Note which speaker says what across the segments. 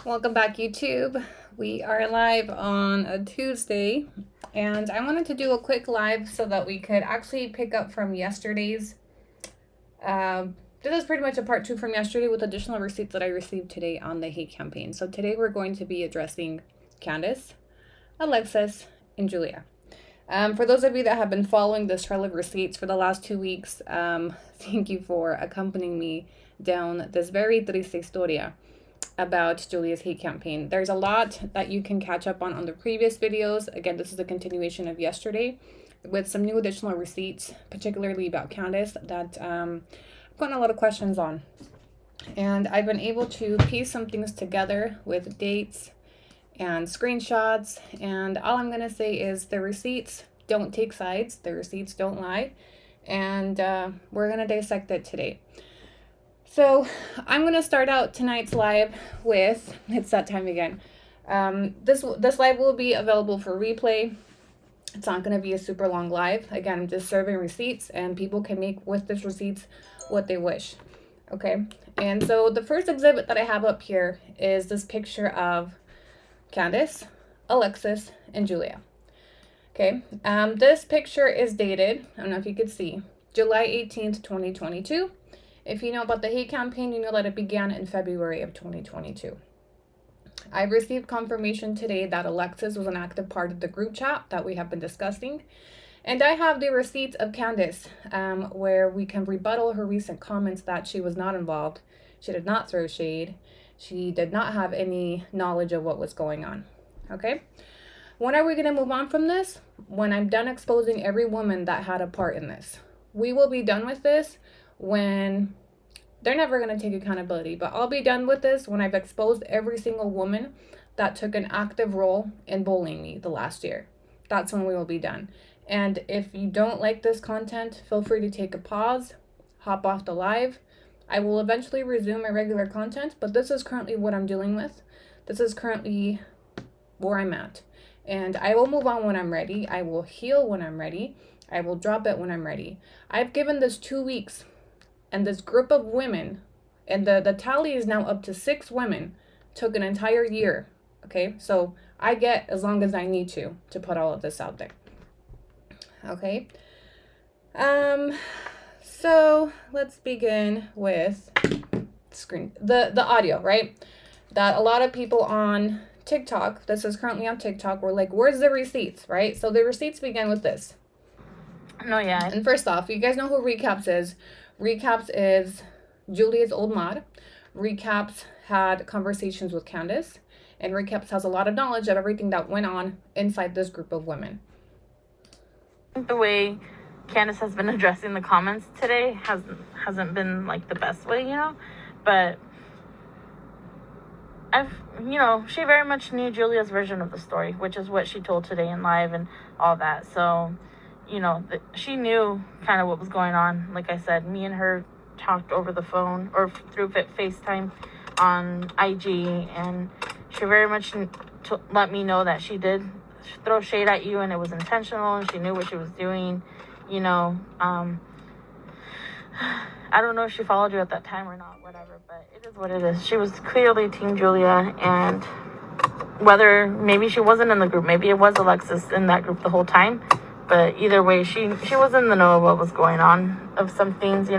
Speaker 1: Welcome back, YouTube. We are live on a Tuesday, and I wanted to do a quick live so that we could actually pick up from yesterday's. This is pretty much a part two from yesterday with additional receipts that I received today on the hate campaign. So today we're going to be addressing Candice, Alexis, and Julia. For those of you that have been following this trail of receipts for the last 2 weeks, thank you for accompanying me down this very triste historia about Julia's hate campaign. There's a lot that you can catch up on the previous videos. Again, this is a continuation of yesterday with some new additional receipts, particularly about Candice, that I've gotten a lot of questions on. And I've been able to piece some things together with dates and screenshots. And all I'm going to say is the receipts don't take sides. The receipts don't lie. And we're going to dissect it today. So I'm going to start out tonight's live with, it's that time again. This live will be available for replay. It's not going to be a super long live. Again, I'm just serving receipts and people can make with this receipts what they wish. Okay. And so the first exhibit that I have up here is this picture of Candice, Alexis, and Julia. Okay. This picture is dated, I don't know if you could see, July 18th, 2022. If you know about the hate campaign, you know that it began in February of 2022. I received confirmation today that Alexis was an active part of the group chat that we have been discussing. And I have the receipts of Candice where we can rebuttal her recent comments that she was not involved. She did not throw shade. She did not have any knowledge of what was going on. Okay? When are we going to move on from this? When I'm done exposing every woman that had a part in this. We will be done with this when they're never going to take accountability, but I'll be done with this when I've exposed every single woman that took an active role in bullying me the last year. That's when we will be done. And if you don't like this content, feel free to take a pause, hop off the live. I will eventually resume my regular content, but this is currently what I'm dealing with. This is currently where I'm at. And I will move on when I'm ready. I will heal when I'm ready. I will drop it when I'm ready. I've given this 2 weeks. And this group of women, and the tally is now up to 6 women, took an entire year. Okay, so I get as long as I need to put all of this out there. Okay. So let's begin with the audio, right? That a lot of people on TikTok, this is currently on TikTok, were like, where's the receipts, right? So the receipts begin with this.
Speaker 2: No, yeah.
Speaker 1: And first off, you guys know who Recaps is. Recaps is Julia's old mod. Recaps had conversations with Candice. And Recaps has a lot of knowledge of everything that went on inside this group of women.
Speaker 2: The way Candice has been addressing the comments today hasn't been like the best way, but she very much knew Julia's version of the story, which is what she told today in live and all that. So she knew kind of what was going on. Like I said, me and her talked over the phone or through FaceTime on IG, and she very much let me know that she did throw shade at you and it was intentional and she knew what she was doing. I don't know if she followed you at that time or not, whatever, but it is what it is. She was clearly Team Julia, and whether maybe she wasn't in the group, maybe it was Alexis in that group the whole time. But either way, she was in the know of what was going on, of some things,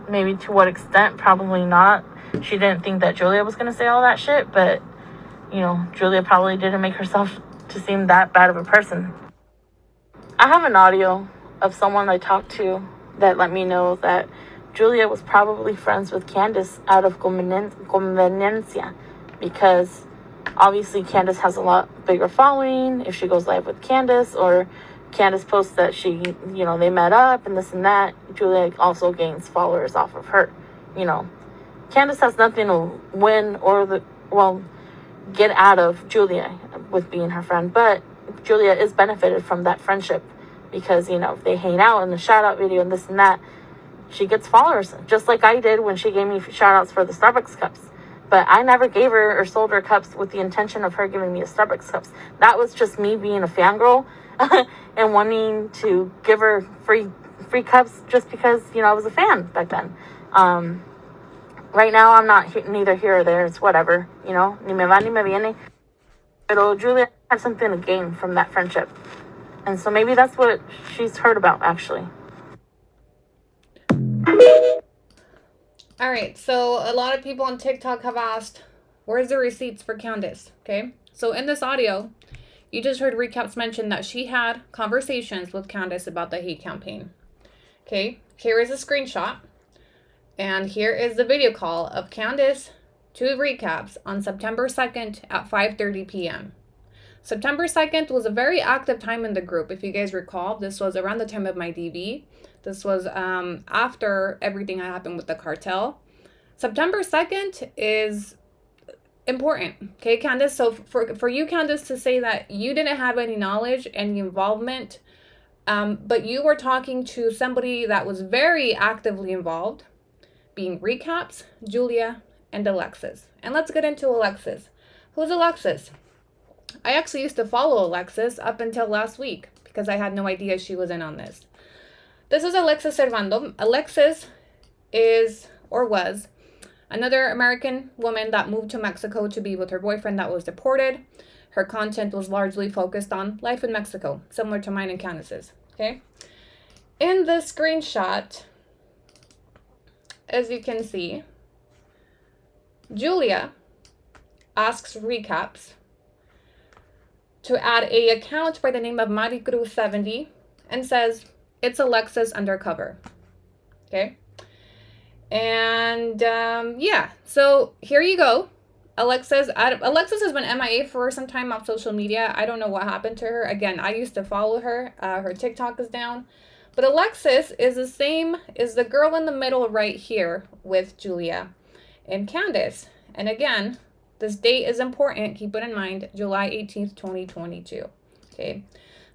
Speaker 2: maybe to what extent, probably not. She didn't think that Julia was going to say all that shit, but, Julia probably didn't make herself to seem that bad of a person. I have an audio of someone I talked to that let me know that Julia was probably friends with Candice out of conveniencia, because obviously Candice has a lot bigger following if she goes live with Candice, or Candice posts that she, they met up and this and that. Julia also gains followers off of her. Candice has nothing to win or get out of Julia with being her friend. But Julia is benefited from that friendship because, if they hang out in the shout out video and this and that, she gets followers. Just like I did when she gave me shout outs for the Starbucks cups. But I never gave her or sold her cups with the intention of her giving me a Starbucks cups. That was just me being a fangirl and wanting to give her free cups just because, I was a fan back then. right now I'm not neither here or there. It's whatever, you know, ni me va ni me viene. But Julia had something to gain from that friendship. And so maybe that's what she's heard about, actually.
Speaker 1: All right, so a lot of people on TikTok have asked, where's the receipts for Candice? Okay, so in this audio, you just heard Recaps mention that she had conversations with Candice about the hate campaign. Okay, here is a screenshot, and here is the video call of Candice to Recaps on September 2nd at 5:30 p.m. September 2nd was a very active time in the group. If you guys recall, this was around the time of my DV. This was after everything that happened with the cartel. September 2nd is important, okay, Candice? So for you, Candice, to say that you didn't have any knowledge, any involvement, but you were talking to somebody that was very actively involved, being Recaps, Julia, and Alexis. And let's get into Alexis. Who's Alexis? I actually used to follow Alexis up until last week because I had no idea she was in on this. This is Alexis Servando. Alexis is, or was, another American woman that moved to Mexico to be with her boyfriend that was deported. Her content was largely focused on life in Mexico, similar to mine and Candice's, okay? In this screenshot, as you can see, Julia asks Recaps to add a account by the name of Laguerita70 and says, it's Alexis undercover, okay? And yeah, so here you go. Alexis has been MIA for some time off social media. I don't know what happened to her. Again, I used to follow her. Her TikTok is down. But Alexis is the same as the girl in the middle right here with Julia and Candice. And again, this date is important. Keep it in mind, July 18th, 2022. Okay.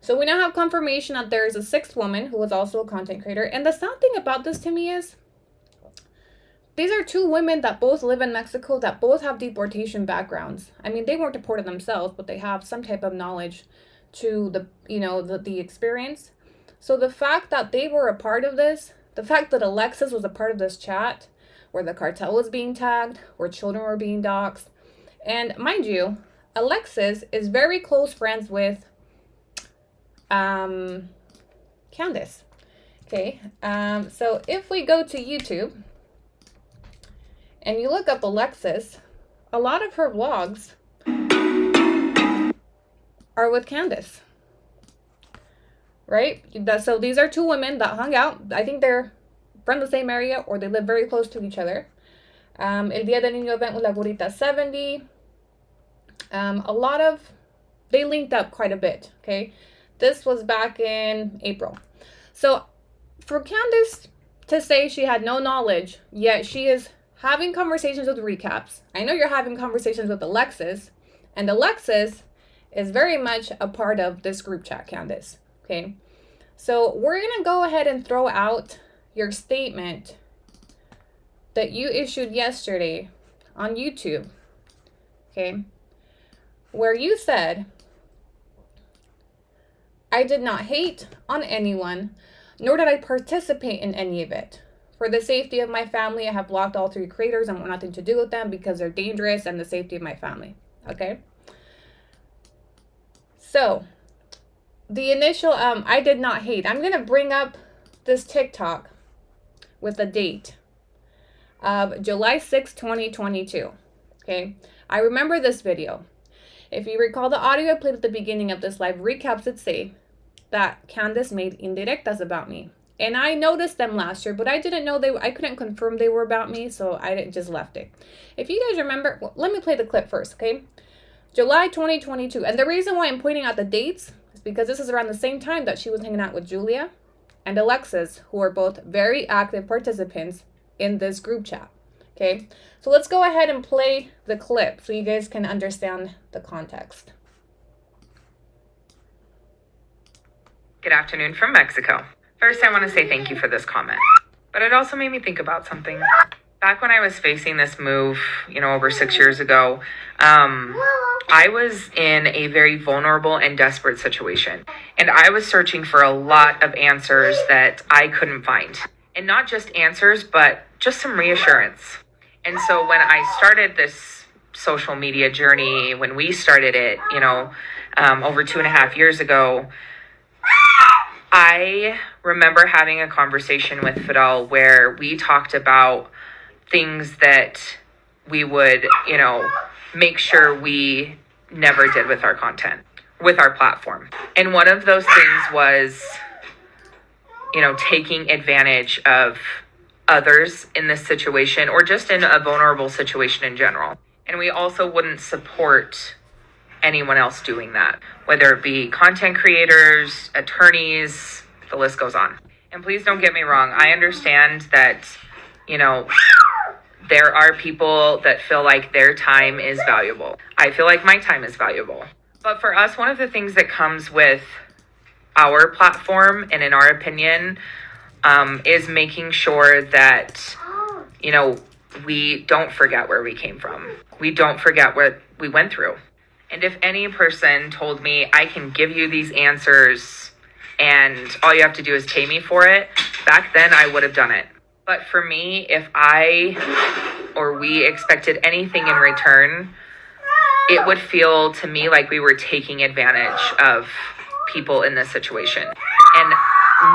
Speaker 1: So we now have confirmation that there is a sixth woman who was also a content creator. And the sad thing about this to me is, these are two women that both live in Mexico, that both have deportation backgrounds. I mean, they weren't deported themselves, but they have some type of knowledge to the, you know, the experience. So the fact that they were a part of this, the fact that Alexis was a part of this chat, where the cartel was being tagged, where children were being doxxed. And mind you, Alexis is very close friends with Candice. Okay, so if we go to YouTube and you look up Alexis, a lot of her vlogs are with Candice, right? So these are two women that hung out. I think they're from the same area or they live very close to each other. El Día del Niño event with Laguerita70. They linked up quite a bit, okay? This was back in April. So for Candice to say she had no knowledge, yet she is having conversations with Recaps. I know you're having conversations with Alexis, and Alexis is very much a part of this group chat, Candice, okay? So we're gonna go ahead and throw out your statement that you issued yesterday on YouTube, okay? Where you said, I did not hate on anyone, nor did I participate in any of it. For the safety of my family, I have blocked all three creators and want nothing to do with them because they're dangerous and the safety of my family. Okay? So, the initial, I did not hate. I'm going to bring up this TikTok with a date of July 6, 2022. Okay? I remember this video. If you recall the audio I played at the beginning of this live, Recaps did say that Candice made indirectas about me. And I noticed them last year, but I didn't know I couldn't confirm they were about me, so I just left it. If you guys remember, well, let me play the clip first, okay? July 2022. And the reason why I'm pointing out the dates is because this is around the same time that she was hanging out with Julia and Alexis, who are both very active participants in this group chat, okay? So let's go ahead and play the clip so you guys can understand the context.
Speaker 3: Good afternoon from Mexico. First, I want to say thank you for this comment, but it also made me think about something. Back when I was facing this move, over 6 years ago, I was in a very vulnerable and desperate situation, and I was searching for a lot of answers that I couldn't find. And not just answers, but just some reassurance. And so when I started this social media journey, when we started it, over 2.5 years ago, I remember having a conversation with Fidel where we talked about things that we would, make sure we never did with our content, with our platform. And one of those things was, taking advantage of others in this situation or just in a vulnerable situation in general. And we also wouldn't support anyone else doing that, whether it be content creators, attorneys, the list goes on. And please don't get me wrong. I understand that, there are people that feel like their time is valuable. I feel like my time is valuable. But for us, one of the things that comes with our platform, and in our opinion, is making sure that, we don't forget where we came from. We don't forget what we went through. And if any person told me, I can give you these answers and all you have to do is pay me for it, back then I would have done it. But for me, if I or we expected anything in return, it would feel to me like we were taking advantage of people in this situation. And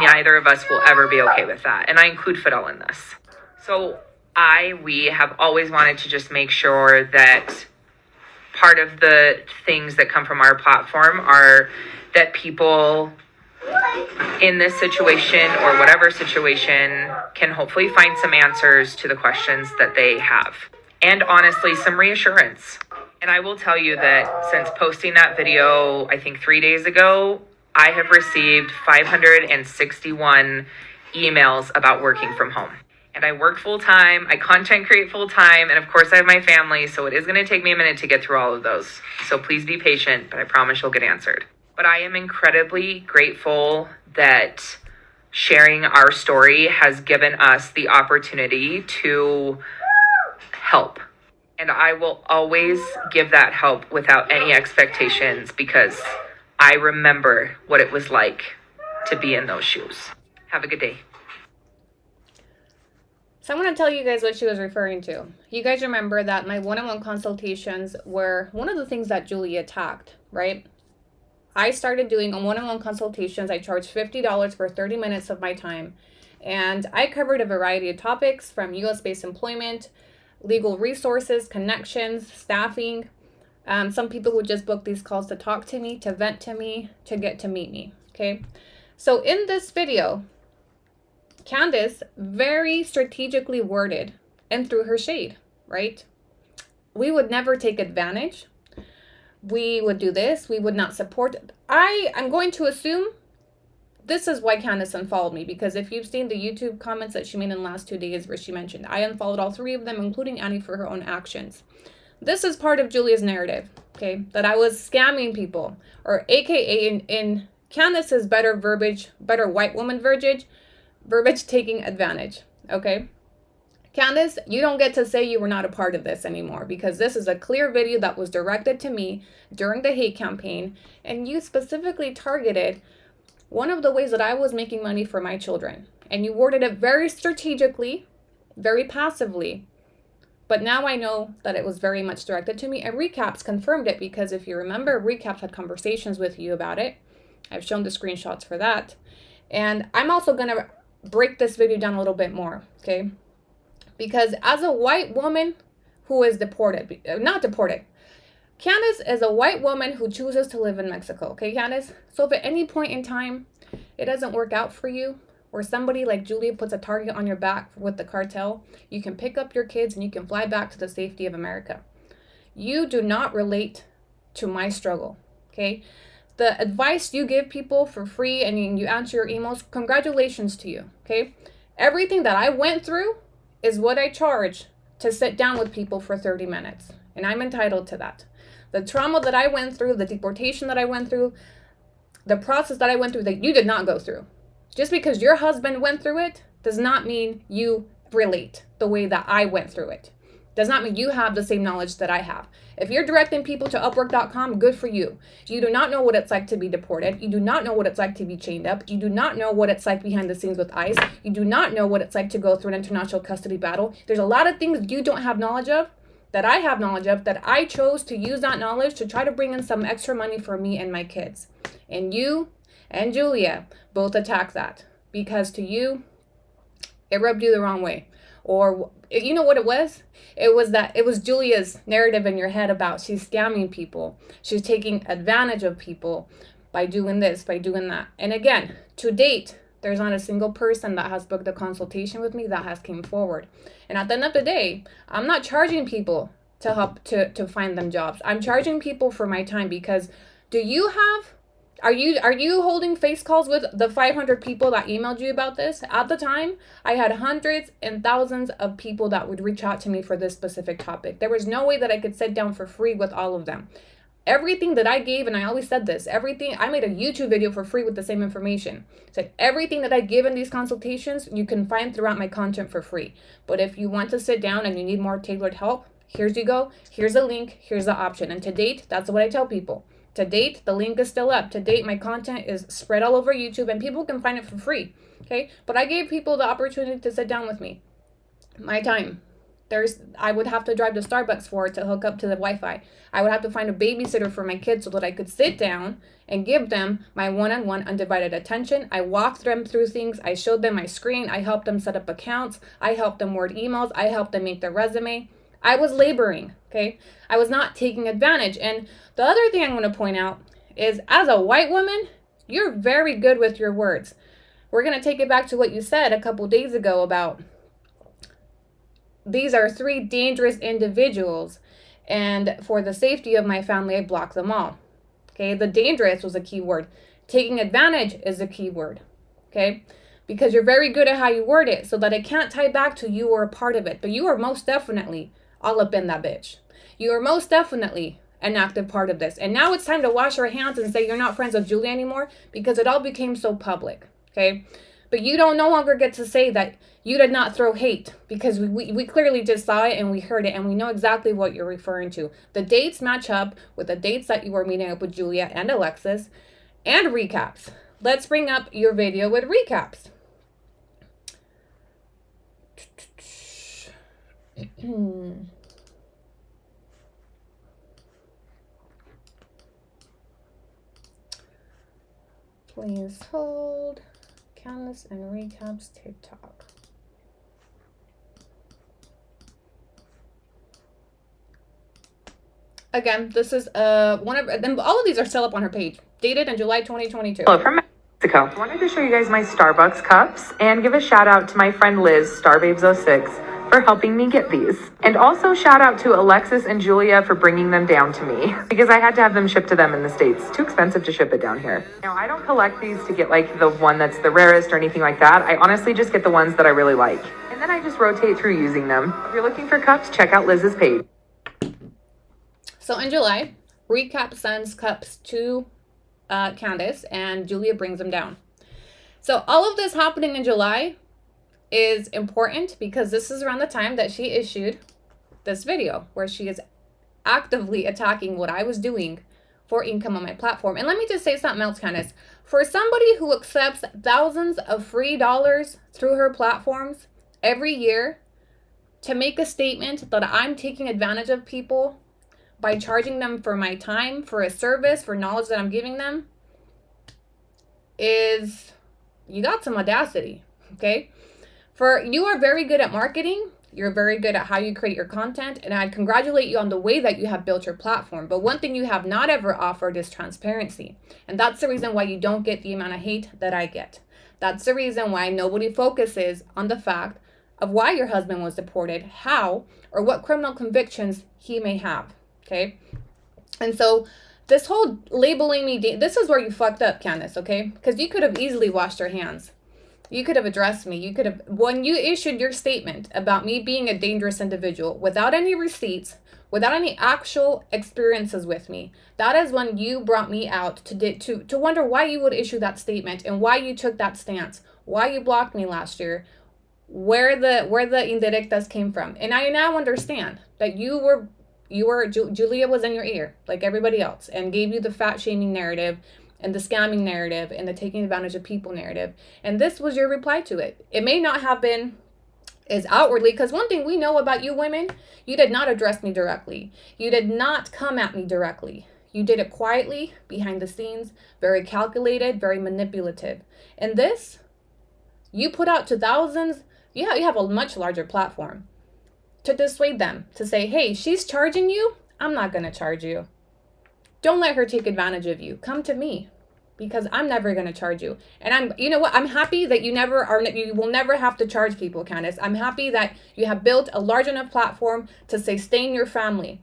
Speaker 3: neither of us will ever be okay with that. And I include Fidel in this. So we have always wanted to just make sure that part of the things that come from our platform are that people in this situation or whatever situation can hopefully find some answers to the questions that they have. And honestly, some reassurance. And I will tell you that since posting that video, I think 3 days ago, I have received 561 emails about working from home. And I work full time, I content create full time, and of course I have my family, so it is going to take me a minute to get through all of those. So please be patient, but I promise you'll get answered. But I am incredibly grateful that sharing our story has given us the opportunity to help. And I will always give that help without any expectations because I remember what it was like to be in those shoes. Have a good day.
Speaker 1: So I'm going to tell you guys what she was referring to. You guys remember that my one-on-one consultations were one of the things that Julie attacked, right? I started doing one-on-one consultations. I charged $50 for 30 minutes of my time. And I covered a variety of topics from US-based employment, legal resources, connections, staffing. Some people would just book these calls to talk to me, to vent to me, to get to meet me, okay? So in this video, Candice very strategically worded and threw her shade, right? We would never take advantage. We would do this. We would not support it. I'm going to assume this is why Candice unfollowed me, because if you've seen the YouTube comments that she made in the last 2 days where she mentioned, I unfollowed all 3 of them, including Annie, for her own actions. This is part of Julia's narrative, okay? That I was scamming people, or AKA in Candice's better verbiage, better white woman verbiage, taking advantage, okay? Candice, you don't get to say you were not a part of this anymore because this is a clear video that was directed to me during the hate campaign, and you specifically targeted one of the ways that I was making money for my children. And you worded it very strategically, very passively. But now I know that it was very much directed to me, and Recaps confirmed it because if you remember, Recaps had conversations with you about it. I've shown the screenshots for that. And I'm also going to break this video down a little bit more, okay? Because as a white woman who is not deported, Candice is a white woman who chooses to live in Mexico, okay, Candice? So if at any point in time it doesn't work out for you, or somebody like Julia puts a target on your back with the cartel, you can pick up your kids and you can fly back to the safety of America. You do not relate to my struggle, okay? The advice you give people for free and you answer your emails, congratulations to you, okay? Everything that I went through is what I charge to sit down with people for 30 minutes. And I'm entitled to that. The trauma that I went through, the deportation that I went through, the process that I went through that you did not go through. Just because your husband went through it does not mean you relate the way that I went through it. Does not mean you have the same knowledge that I have. If you're directing people to Upwork.com, good for you. You do not know what it's like to be deported. You do not know what it's like to be chained up. You do not know what it's like behind the scenes with ICE. You do not know what it's like to go through an international custody battle. There's a lot of things you don't have knowledge of that I have knowledge of, that I chose to use that knowledge to try to bring in some extra money for me and my kids. And you and Julia both attack that because to you, it rubbed you the wrong way. Or you know what it was? It was Julia's narrative in your head about she's scamming people. She's taking advantage of people by doing this, by doing that. And again, to date, there's not a single person that has booked a consultation with me that has came forward. And at the end of the day, I'm not charging people to help to find them jobs. I'm charging people for my time because are you holding face calls with the 500 people that emailed you about this? At the time, I had hundreds and thousands of people that would reach out to me for this specific topic. There was no way that I could sit down for free with all of them. Everything that I gave, and I always said this, I made a YouTube video for free with the same information. Said everything that I give in these consultations, you can find throughout my content for free. But if you want to sit down and you need more tailored help, here's you go. Here's a link. Here's the option. And to date, that's what I tell people. To date, the link is still up. To date, my content is spread all over YouTube and people can find it for free. Okay? But I gave people the opportunity to sit down with me. My time. I would have to drive to Starbucks for it to hook up to the Wi-Fi. I would have to find a babysitter for my kids so that I could sit down and give them my one-on-one undivided attention. I walked them through things. I showed them my screen. I helped them set up accounts. I helped them word emails. I helped them make their resume. I was laboring, okay? I was not taking advantage. And the other thing I'm going to point out is as a white woman, you're very good with your words. We're going to take it back to what you said a couple days ago about these are 3 dangerous individuals, and for the safety of my family, I blocked them all. Okay, the dangerous was a key word. Taking advantage is a key word. Okay, because you're very good at how you word it so that it can't tie back to you or a part of it. But you are most definitely all up in that bitch. You are most definitely an active part of this. And now it's time to wash your hands and say you're not friends with Julia anymore because it all became so public. Okay, but you don't no longer get to say that you did not throw hate because we clearly just saw it and we heard it and we know exactly what you're referring to. The dates match up with the dates that you were meeting up with Julia and Alexis and recaps. Let's bring up your video with recaps. Please hold. Candice and recaps TikTok. Again, this is one of them. All of these are still up on her page. Dated in July 2022.
Speaker 3: Hello from Mexico. I wanted to show you guys my Starbucks cups and give a shout out to my friend Liz, Starbabes06, for helping me get these. And also shout out to Alexis and Julia for bringing them down to me because I had to have them shipped to them in the States. Too expensive to ship it down here. Now, I don't collect these to get like the one that's the rarest or anything like that. I honestly just get the ones that I really like. And then I just rotate through using them. If you're looking for cups, check out Liz's page.
Speaker 1: So in July, Recap sends cups to Candice and Julia brings them down. So all of this happening in July is important because this is around the time that she issued this video where she is actively attacking what I was doing for income on my platform. And let me just say something else, Candice. For somebody who accepts thousands of free dollars through her platforms every year to make a statement that I'm taking advantage of people by charging them for my time, for a service, for knowledge that I'm giving them, is you got some audacity, okay? You are very good at marketing. You're very good at how you create your content, and I congratulate you on the way that you have built your platform. But one thing you have not ever offered is transparency. And that's the reason why you don't get the amount of hate that I get. That's the reason why nobody focuses on the fact of why your husband was deported, how, or what criminal convictions he may have. Okay, and so this whole labeling me, this is where you fucked up, Candice, okay? Because you could have easily washed your hands. You could have addressed me. You could have, when you issued your statement about me being a dangerous individual without any receipts, without any actual experiences with me, that is when you brought me out to wonder why you would issue that statement and why you took that stance, why you blocked me last year, where the indirectas came from. And I now understand that Julia was in your ear like everybody else and gave you the fat shaming narrative and the scamming narrative and the taking advantage of people narrative. And this was your reply to it. It may not have been as outwardly, because one thing we know about you women, you did not address me directly. You did not come at me directly. You did it quietly, behind the scenes, very calculated, very manipulative. And this, you put out to thousands. You have a much larger platform to dissuade them, to say, hey, she's charging you. I'm not going to charge you. Don't let her take advantage of you. Come to me, because I'm never going to charge you. And you know what? I'm happy that you will never have to charge people, Candice. I'm happy that you have built a large enough platform to sustain your family.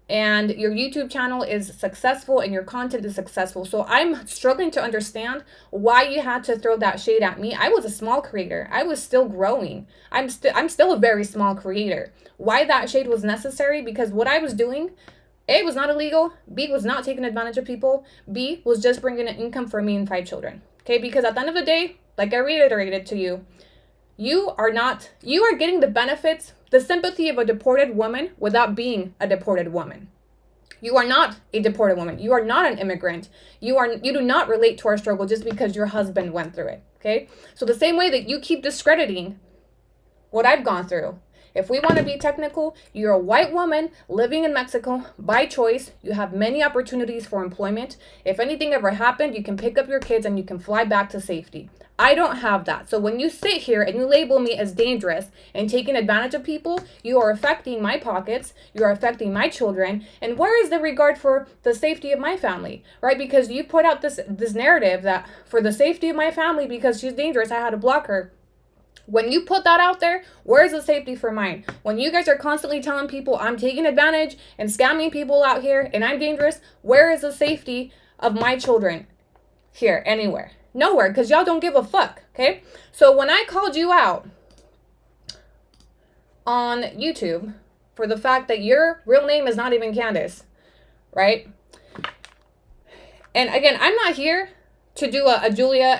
Speaker 1: And your YouTube channel is successful and your content is successful. So I'm struggling to understand why you had to throw that shade at me. I was a small creator. I was still growing. I'm still a very small creator. Why that shade was necessary? Because what I was doing, A, was not illegal. B, was not taking advantage of people. B, was just bringing an income for me and 5 children. Okay, because at the end of the day, like I reiterated to you, you are getting the benefits, the sympathy of a deported woman without being a deported woman. You are not a deported woman. You are not an immigrant. You do not relate to our struggle just because your husband went through it. Okay? So the same way that you keep discrediting what I've gone through, if we want to be technical, you're a white woman living in Mexico by choice. You have many opportunities for employment. If anything ever happened, you can pick up your kids and you can fly back to safety. I don't have that. So when you sit here and you label me as dangerous and taking advantage of people, you are affecting my pockets, you are affecting my children, and where is the regard for the safety of my family, right? Because you put out this narrative that for the safety of my family, because she's dangerous, I had to block her. When you put that out there, where's the safety for mine? When you guys are constantly telling people I'm taking advantage and scamming people out here and I'm dangerous, where is the safety of my children here anywhere? Nowhere, because y'all don't give a fuck, okay? So when I called you out on YouTube for the fact that your real name is not even Candice, right? And again, I'm not here to do a Julia,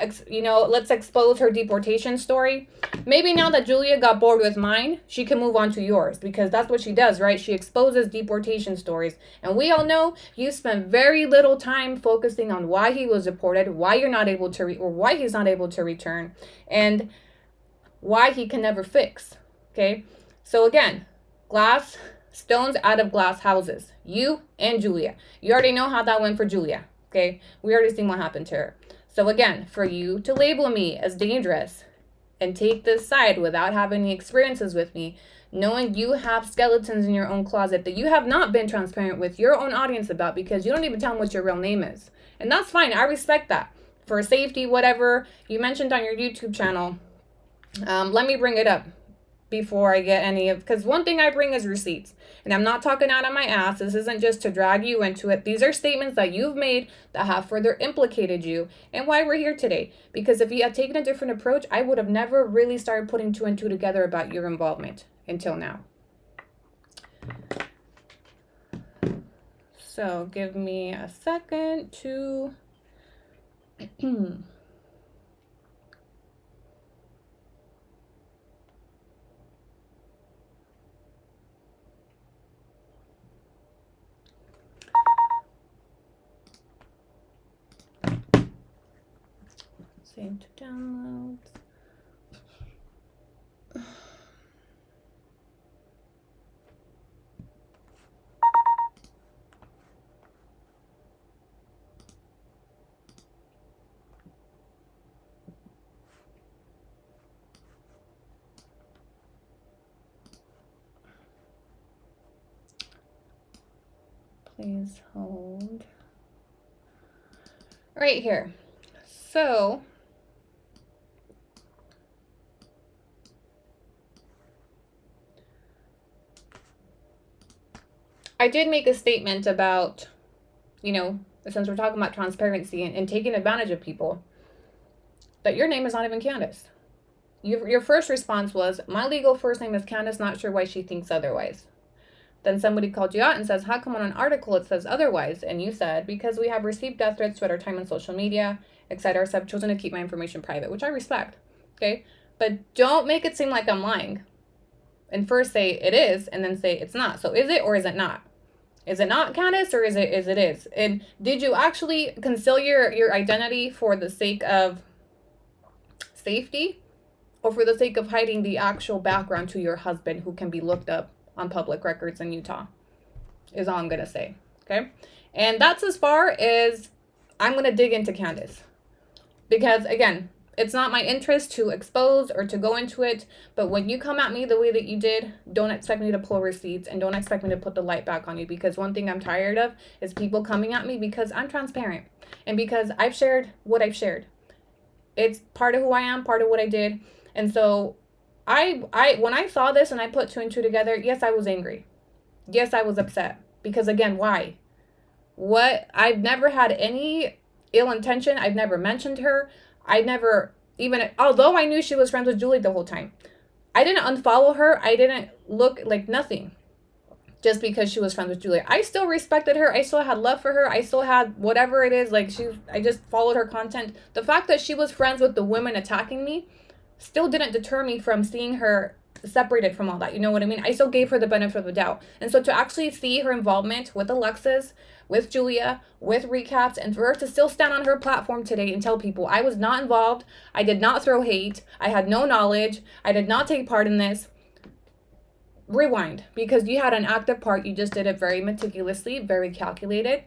Speaker 1: let's expose her deportation story. Maybe now that Julia got bored with mine, she can move on to yours, because that's what she does, right? She exposes deportation stories. And we all know you spent very little time focusing on why he was deported, why you're not able to, or why he's not able to return, and why he can never fix, okay? So again, stones out of glass houses. You and Julia. You already know how that went for Julia, okay? We already seen what happened to her. So again, for you to label me as dangerous and take this side without having any experiences with me, knowing you have skeletons in your own closet that you have not been transparent with your own audience about, because you don't even tell them what your real name is. And that's fine. I respect that. For safety, whatever you mentioned on your YouTube channel, let me bring it up before I get because one thing I bring is receipts. And I'm not talking out of my ass. This isn't just to drag you into it. These are statements that you've made that have further implicated you and why we're here today. Because if you had taken a different approach, I would have never really started putting 2 and 2 together about your involvement until now. So give me a second to... Save to downloads. Please hold. Right here. So I did make a statement about, since we're talking about transparency and taking advantage of people, that your name is not even Candice. Your first response was, my legal first name is Candice, not sure why she thinks otherwise. Then somebody called you out and says, how come on an article it says otherwise? And you said, because we have received death threats throughout our time on social media, etc. So I've chosen to keep my information private, which I respect. Okay. But don't make it seem like I'm lying. And first say it is, and then say it's not. So is it or is it not? Is it not, Candice, or is it? And did you actually conceal your identity for the sake of safety, or for the sake of hiding the actual background to your husband, who can be looked up on public records in Utah? Is all I'm gonna say. Okay, and that's as far as I'm gonna dig into Candice, because again, it's not my interest to expose or to go into it, but when you come at me the way that you did, don't expect me to pull receipts, and don't expect me to put the light back on you, because one thing I'm tired of is people coming at me because I'm transparent and because I've shared what I've shared. It's part of who I am, part of what I did. And so I when I saw this and I put 2 and 2 together, yes, I was angry. Yes, I was upset, because again, why? What? I've never had any ill intention. I've never mentioned her. I never even, although I knew she was friends with Julie the whole time, I didn't unfollow her. I didn't look like nothing just because she was friends with Julie. I still respected her. I still had love for her. I still had whatever it is. Like I just followed her content. The fact that she was friends with the women attacking me still didn't deter me from seeing her separated from all that. You know what I mean? I still gave her the benefit of the doubt. And so to actually see her involvement with Alexis, with Julia, with recaps, and for her to still stand on her platform today and tell people I was not involved, I did not throw hate, I had no knowledge, I did not take part in this. Rewind, because you had an active part. You just did it very meticulously, very calculated.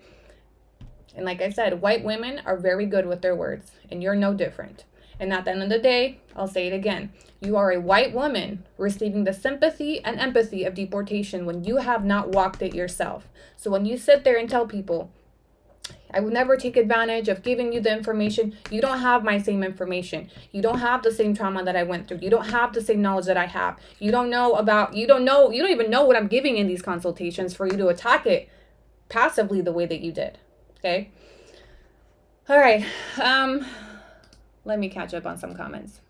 Speaker 1: And like I said, white women are very good with their words, and you're no different. And at the end of the day, I'll say it again, you are a white woman receiving the sympathy and empathy of deportation when you have not walked it yourself. So when you sit there and tell people, I will never take advantage of giving you the information, you don't have my same information. You don't have the same trauma that I went through. You don't have the same knowledge that I have. You don't even know what I'm giving in these consultations for you to attack it passively the way that you did. Okay? All right. Let me catch up on some comments.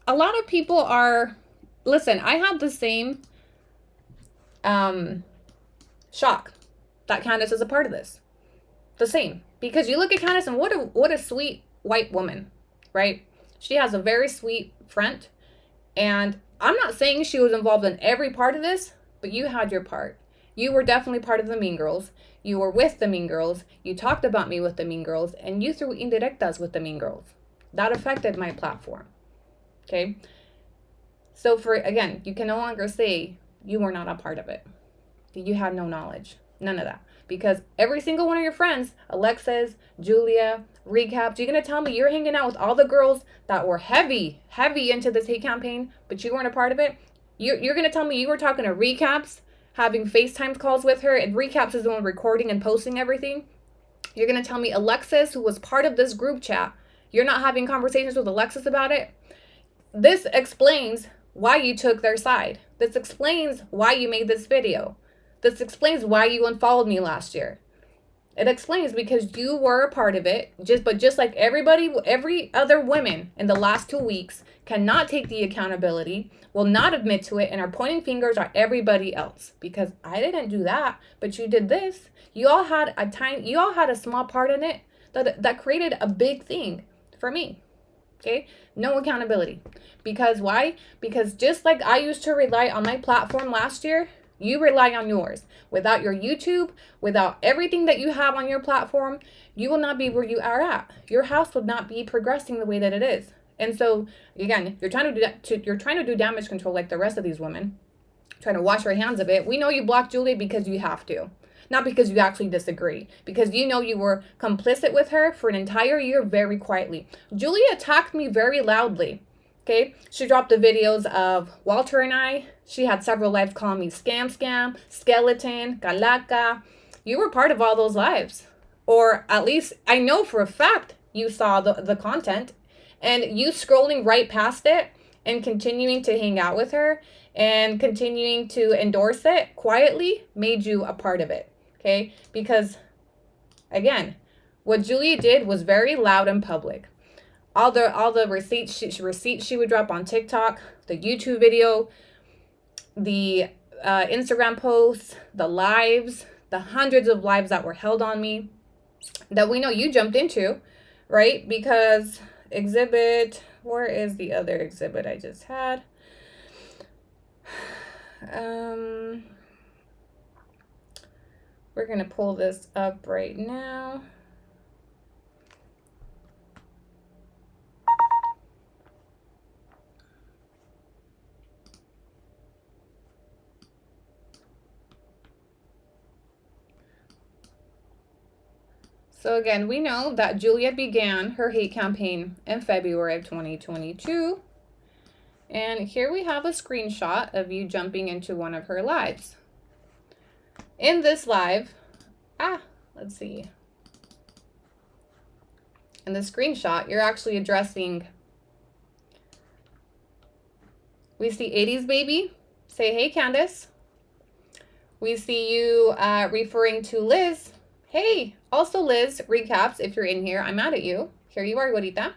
Speaker 1: A lot of people are, listen, I had the same shock that Candice is a part of this. The same. Because you look at Candice and what a sweet white woman, right? She has a very sweet front. And I'm not saying she was involved in every part of this, but you had your part. You were definitely part of the Mean Girls. You were with the Mean Girls. You talked about me with the Mean Girls. And you threw indirectas with the Mean Girls. That affected my platform. Okay? So again, you can no longer say you were not a part of it. You had no knowledge. None of that. Because every single one of your friends, Alexis, Julia, recaps, you're going to tell me you're hanging out with all the girls that were heavy into this hate campaign, but you weren't a part of it? You're going to tell me you were talking to recaps, having FaceTime calls with her, and recaps is the one recording and posting everything? You're going to tell me Alexis, who was part of this group chat, you're not having conversations with Alexis about it? This explains why you took their side. This explains why you made this video. This explains why you unfollowed me last year. It explains because you were a part of it, just like every other woman in the last 2 weeks cannot take the accountability, will not admit to it, and are pointing fingers at everybody else. Because I didn't do that, but you did this. You all had a small part in it that created a big thing for me. Okay? No accountability. Because why? Because just like I used to rely on my platform last year, you rely on yours. Without your YouTube, without everything that you have on your platform, you will not be where you are at. Your house would not be progressing the way that it is. And so, again, you're trying to do damage control like the rest of these women, trying to wash your hands of it. We know you blocked Julie because you have to. Not because you actually disagree. Because you know you were complicit with her for an entire year very quietly. Julie attacked me very loudly. Okay? She dropped the videos of Walter and I. She had several lives calling me scam, skeleton, calaca. You were part of all those lives. Or at least I know for a fact you saw the content. And you scrolling right past it and continuing to hang out with her and continuing to endorse it quietly made you a part of it. Okay? Because, again, what Julia did was very loud and public. All the receipts she would drop on TikTok, the YouTube video, the Instagram posts, the lives, the hundreds of lives that were held on me that we know you jumped into, right? Because exhibit, where is the other exhibit I just had? We're going to pull this up right now. So again, we know that Julia began her hate campaign in February of 2022. And here we have a screenshot of you jumping into one of her lives. In this live, let's see. In the screenshot, you're actually addressing, we see 80s baby, say, hey, Candice. We see you referring to Liz. Hey, also Liz, recaps, if you're in here, I'm mad at you. Here you are, Laguerita.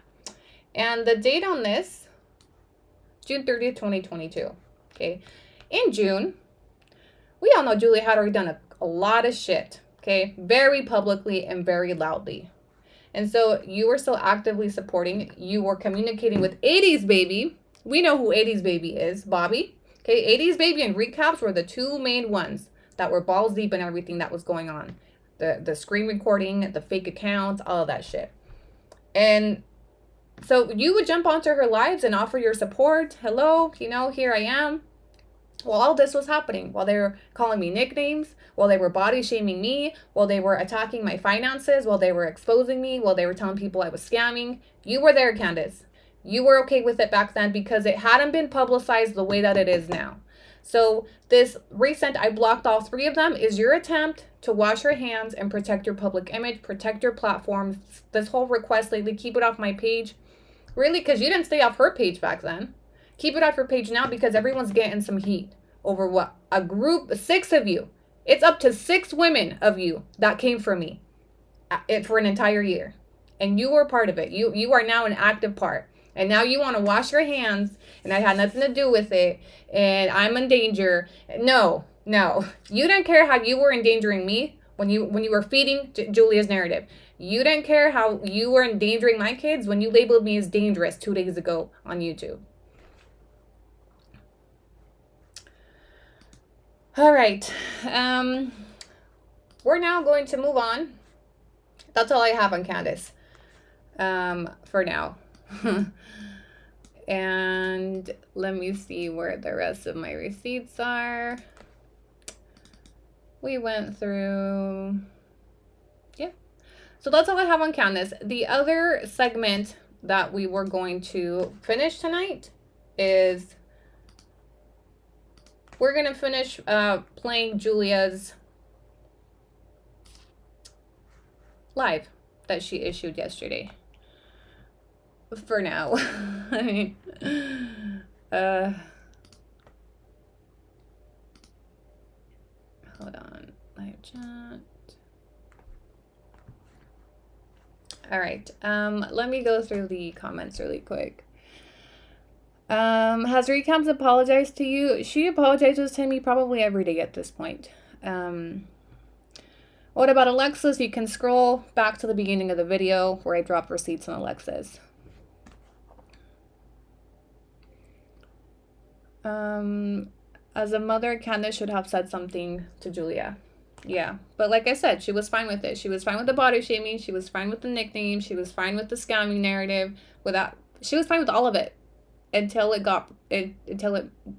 Speaker 1: And the date on this, June 30th, 2022. Okay, in June, we all know Julia had already done a lot of shit, okay? Very publicly and very loudly. And so you were still actively supporting. You were communicating with 80s baby. We know who 80s baby is, Bobby. Okay, 80s baby and recaps were the two main ones that were balls deep in everything that was going on. The screen recording, the fake accounts, all of that shit. And so you would jump onto her lives and offer your support. Hello, you know, here I am. Well, all this was happening while they were calling me nicknames, while they were body shaming me, while they were attacking my finances, while they were exposing me, while they were telling people I was scamming. You were there, Candice. You were okay with it back then because it hadn't been publicized the way that it is now. So this recent, I blocked all three of them, is your attempt to wash your hands and protect your public image, protect your platform. This whole request lately, keep it off my page. Really, because you didn't stay off her page back then. Keep it off your page now because everyone's getting some heat over what? A group, 6 of you. It's up to 6 women of you that came for me for an entire year. And you were part of it. You are now an active part. And now you want to wash your hands, and I had nothing to do with it, and I'm in danger. No. You didn't care how you were endangering me when you were feeding Julia's narrative. You didn't care how you were endangering my kids when you labeled me as dangerous 2 days ago on YouTube. All right. We're now going to move on. That's all I have on Candice for now. And let me see where the rest of my receipts are. We went through, yeah. So that's all I have on Candice. The other segment that we were going to finish tonight is we're going to finish playing Julia's live that she issued yesterday. For now. I mean, hold on. Live chat. All right. Let me go through the comments really quick. Has Recaps apologized to you? She apologizes to me probably every day at this point. What about Alexis? You can scroll back to the beginning of the video where I dropped receipts on Alexis. As a mother, Candice should have said something to Julia. Yeah, but like I said, she was fine with it. She was fine with the body shaming. She was fine with the nickname. She was fine with the scamming narrative. She was fine with all of it until it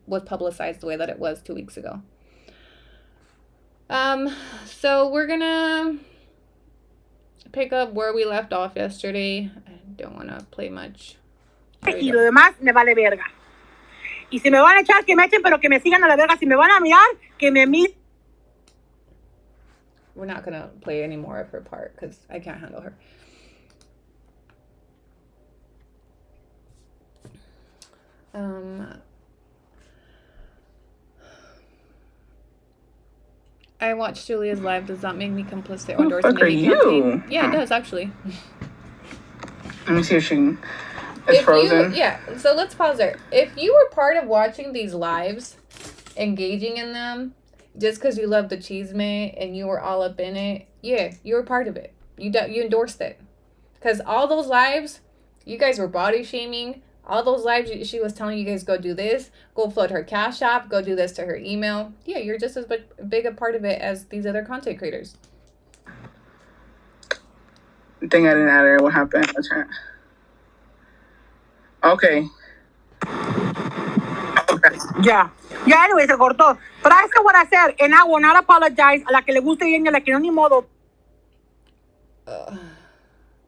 Speaker 1: was publicized the way that it was 2 weeks ago. So we're gonna pick up where we left off yesterday. I don't want to play much.
Speaker 4: Y lo demás me vale verga. Y si me van a echar, que me echen, pero que me sigan a la verga. Si me van a mirar, que me miren.
Speaker 1: We're not going to play any more of her part because I can't handle her. I watched Julia's live. Does that make me complicit or endorsing any campaign? Yeah, it does, actually.
Speaker 5: Let me see if she is frozen.
Speaker 1: So let's pause there. If you were part of watching these lives engaging in them just because you love the Chisme and you were all up in it. Yeah, you were part of it. You endorsed it. Because all those lives, you guys were body shaming. All those lives, she was telling you guys, go do this, go flood her Cash App, go do this to her email. Yeah, you're just as big a part of it as these other content creators.
Speaker 5: Thing I didn't add her. What happened? Okay.
Speaker 4: Yeah. Yeah, anyway, se cortó. But I said what I said, and I will not apologize. A la que le guste bien y a la que no, ni modo.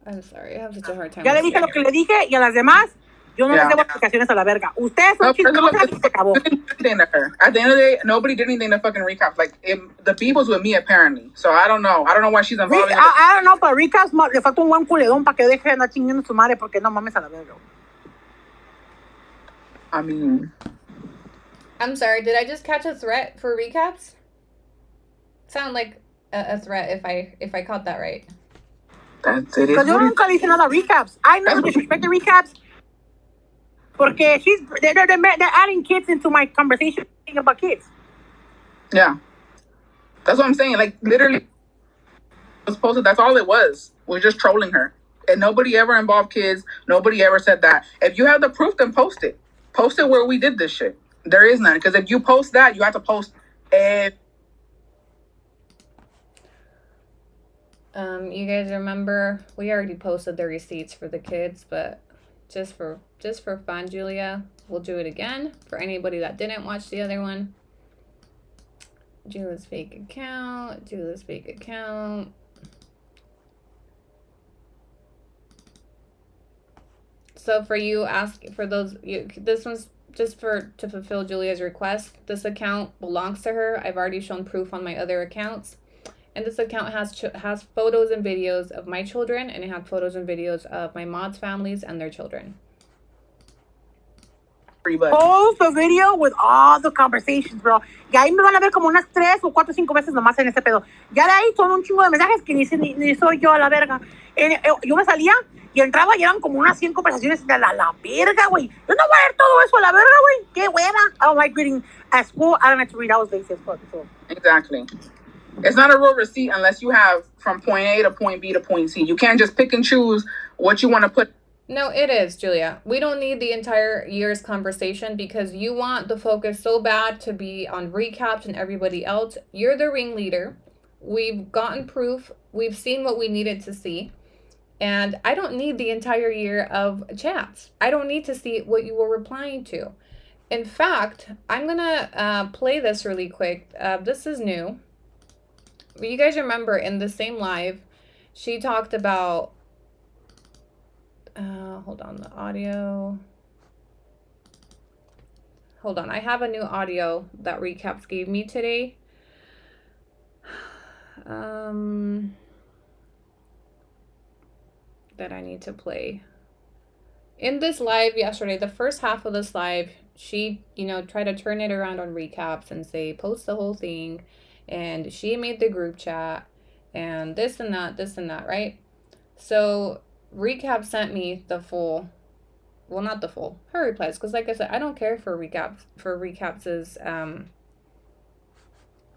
Speaker 1: I'm sorry, I have such a hard time.
Speaker 4: Ya le dije lo que le dije y a las demás, yo no les debo explicaciones a la verga. Ustedes son chismosas y se acabó.
Speaker 5: At the end of the day, nobody did anything to fucking recap. Like, the beef was with me, apparently. So I don't know. I don't know why she's involved.
Speaker 4: I don't know, pero recaps le falta un buen culedón para que deje de andar chingando su madre porque no mames a la verga.
Speaker 5: I mean...
Speaker 1: I'm sorry, did I just catch a threat for recaps? Sound like a threat if I caught that right.
Speaker 5: That's it.
Speaker 4: Because yo nunca le hice nada recaps. I never disrespect the recaps. Porque they're adding kids into my conversation about kids.
Speaker 5: Yeah. That's what I'm saying. Like, literally, it was posted. That's all it was. We're just trolling her. And nobody ever involved kids. Nobody ever said that. If you have the proof, then post it. Post it where we did this shit. There is none. Because if you post that, you have to post
Speaker 1: you guys remember we already posted the receipts for the kids, but just for fun, Julia, we'll do it again for anybody that didn't watch the other one. Julia's fake account. So for you, this one's just to fulfill Julia's request. This account belongs to her. I've already shown proof on my other accounts. And this account has photos and videos of my children, and it has photos and videos of my mods' families and their children.
Speaker 4: Post the video with all the conversations, bro. Y ahí me van a ver como unas 3 o 4 o 5 veces nomás en ese pedo. Ya de ahí son un chingo de mensajes que ni soy yo a la verga. Yo me salía y entraba y eran como unas 100 conversaciones de la verga, güey. Yo no voy a ver todo eso a la verga, güey. Qué hueva. I don't like reading at school. I don't like to read. I was lazy as fuck. So.
Speaker 5: Exactly. It's not a real receipt unless you have from point A to point B to point C. You can't just pick and choose what you want to put.
Speaker 1: No, it is, Julia. We don't need the entire year's conversation because you want the focus so bad to be on recaps and everybody else. You're the ringleader. We've gotten proof. We've seen what we needed to see. And I don't need the entire year of chats. I don't need to see what you were replying to. In fact, I'm going to play this really quick. This is new. You guys remember in the same live, she talked about, hold on, the audio. Hold on, I have a new audio that Recaps gave me today. That I need to play. In this live yesterday, the first half of this live, she, tried to turn it around on Recaps and say, post the whole thing. And she made the group chat and this and that, right? So Recap sent me the full, well, not the full, her replies. Because like I said, I don't care for Recaps's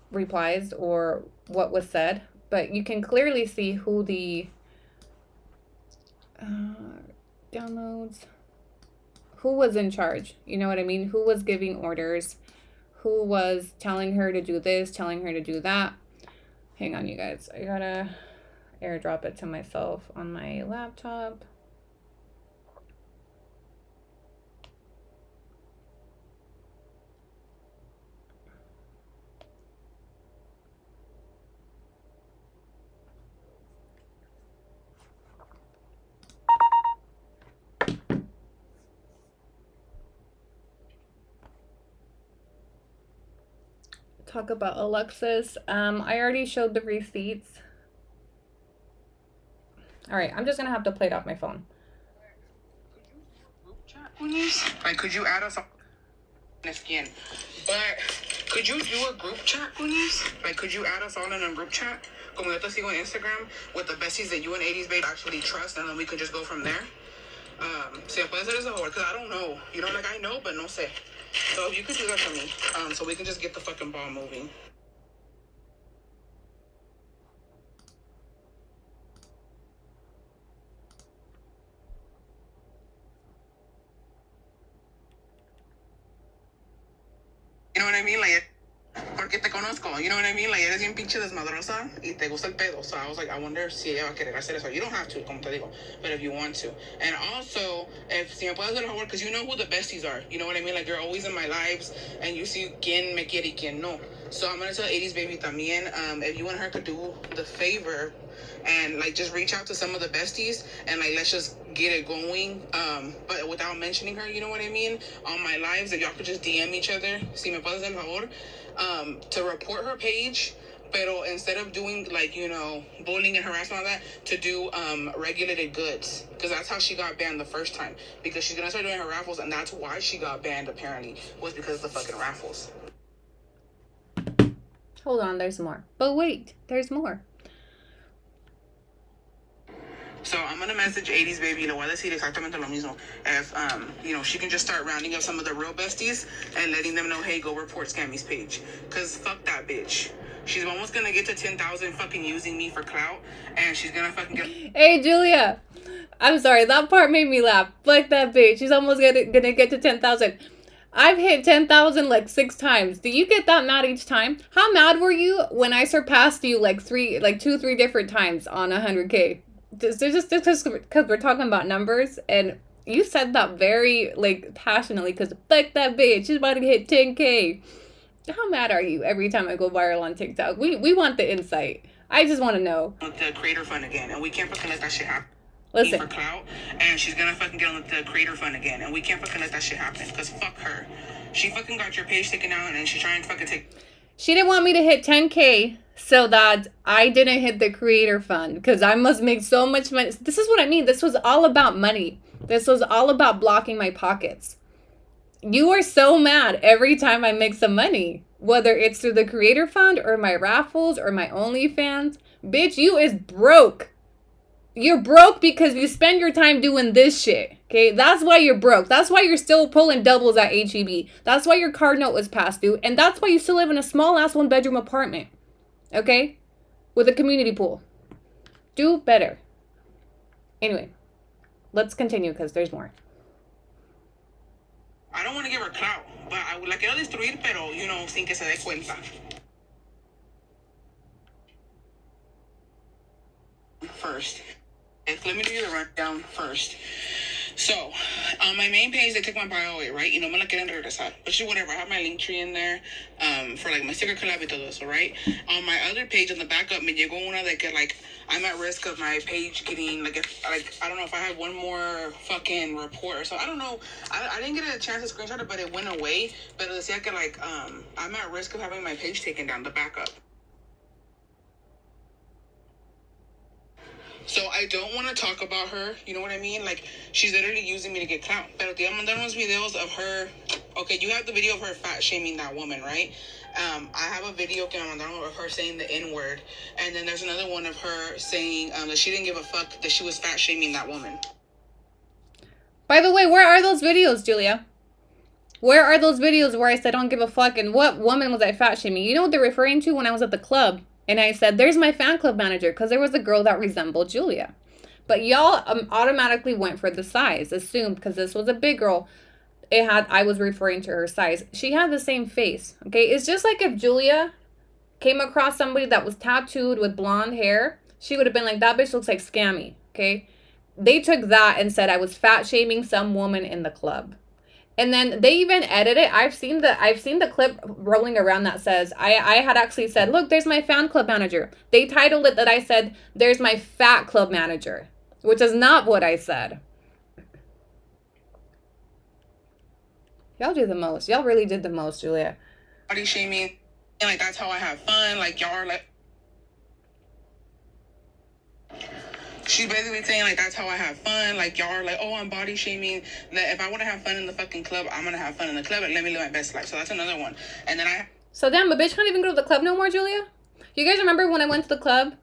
Speaker 1: replies or what was said. But you can clearly see who the downloads, who was in charge. You know what I mean? Who was giving orders. Who was telling her to do this, telling her to do that. Hang on, you guys. I gotta airdrop it to myself on my laptop. Talk about Alexis. I already showed the receipts. All right, I'm just gonna have to play it off my phone.
Speaker 5: Like, could you add us on the skin? But could you do a group chat, Unis? Like, could you add us all in a group chat? Como yo te sigo on Instagram with the besties that you and 80s babe actually trust, and then we could just go from there. Si puede hacer ese favor, because I don't know. Like, I know, but no sé. So if you could do that for me, so we can just get the fucking ball moving. You know what I mean? Like, porque te conozco. You know what I mean? Like, eres bien pinche desmadrosa y te gusta el pedo. So I was like, I wonder si ella va a querer hacer eso. You don't have to, como te digo, but if you want to. And also, si me puedes dar el favor, because you know who the besties are. You know what I mean? Like, they're always in my lives, and you see quién me quiere y quién no. So I'm going to tell 80s Baby también, if you and her could do the favor and, like, just reach out to some of the besties and, like, let's just get it going, but without mentioning her, you know what I mean? On my lives, if y'all could just DM each other, si me puedes dar el favor, to report her page, pero instead of doing, like, you know, bullying and harassment and all that, to do regulated goods, because that's how she got banned the first time, because she's gonna start doing her raffles, and that's why she got banned, apparently, was because of the fucking raffles.
Speaker 1: Hold on, there's more. But wait, there's more.
Speaker 5: So I'm gonna message 80s Baby, le voy a decir exactamente lo mismo. If you know, she can just start rounding up some of the real besties and letting them know, hey, go report Scammy's page. Cause fuck that bitch. She's almost gonna get to 10,000 fucking using me for clout, and she's gonna fucking get.
Speaker 1: Hey, Julia. I'm sorry, that part made me laugh. Fuck that bitch. She's almost gonna get to 10,000. I've hit 10,000 like 6 times. Do you get that mad each time? How mad were you when I surpassed you like 3 different times on 100K? Just because we're talking about numbers, and you said that very like passionately because fuck that bitch, she's about to hit 10K. How mad are you every time I go viral on TikTok? We want the insight. I just want to know.
Speaker 5: The creator fund again, and we can't fucking let that shit happen.
Speaker 1: Listen.
Speaker 5: For clout, and she's gonna fucking get on the creator fund again, and we can't fucking let that shit happen, because fuck her. She fucking got your page taken out, and she's trying to fucking take.
Speaker 1: She didn't want me to hit 10K so that I didn't hit the creator fund, because I must make so much money. This is what I mean. This was all about money. This was all about blocking my pockets. You are so mad every time I make some money, whether it's through the creator fund or my raffles or my OnlyFans. Bitch, you is broke. You're broke because you spend your time doing this shit, okay? That's why you're broke. That's why you're still pulling doubles at HEB. That's why your card note was past due. And that's why you still live in a small-ass one-bedroom apartment, okay? With a community pool. Do better. Anyway, let's continue because there's more.
Speaker 5: I don't want to give her clout, but I would like quiero destruir, pero, you know, sin que se dé cuenta. First. Let me do the rundown first. So, on my main page, they took my bio away, right? You know, me la quieren regresar. Which is whatever. I have my link tree in there for, like, my sticker collab y todo eso, right? On my other page, on the backup, me llegó una de que, like, I'm at risk of my page getting, like, I don't know if I had one more fucking report or so. I don't know. I didn't get a chance to screenshot it, but it went away. But decía que, like, I'm at risk of having my page taken down, the backup. So I don't want to talk about her, you know what I mean? Like, she's literally using me to get clout. Pero te iba a mandar unos videos of her. Okay, you have the video of her fat shaming that woman, right? I have a video que me mandaron of her saying the N-word. And then there's another one of her saying that she didn't give a fuck that she was fat shaming that woman.
Speaker 1: By the way, where are those videos, Julia? Where are those videos where I said I don't give a fuck? And what woman was I fat shaming? You know what they're referring to when I was at the club? And I said, there's my fan club manager, because there was a girl that resembled Julia. But y'all automatically went for the size, assumed, because this was a big girl. I was referring to her size. She had the same face, okay? It's just like if Julia came across somebody that was tattooed with blonde hair, she would have been like, that bitch looks like Scammy, okay? They took that and said I was fat shaming some woman in the club. And then they even edit it. I've seen the clip rolling around that says, I had actually said, look, there's my fan club manager. They titled it that I said, there's my fat club manager, which is not what I said. Y'all do the most. Y'all really did the most, Julia.
Speaker 5: Body shaming, and like that's how I have fun. Like y'all are like. She's basically saying, like, that's how I have fun. Like, y'all are like, oh, I'm body shaming. That if I want to have fun in the fucking club, I'm going to have fun in the club and let me live my best life. So that's another one. And then
Speaker 1: So damn, a bitch can't even go to the club no more, Julia? You guys remember when I went to the club?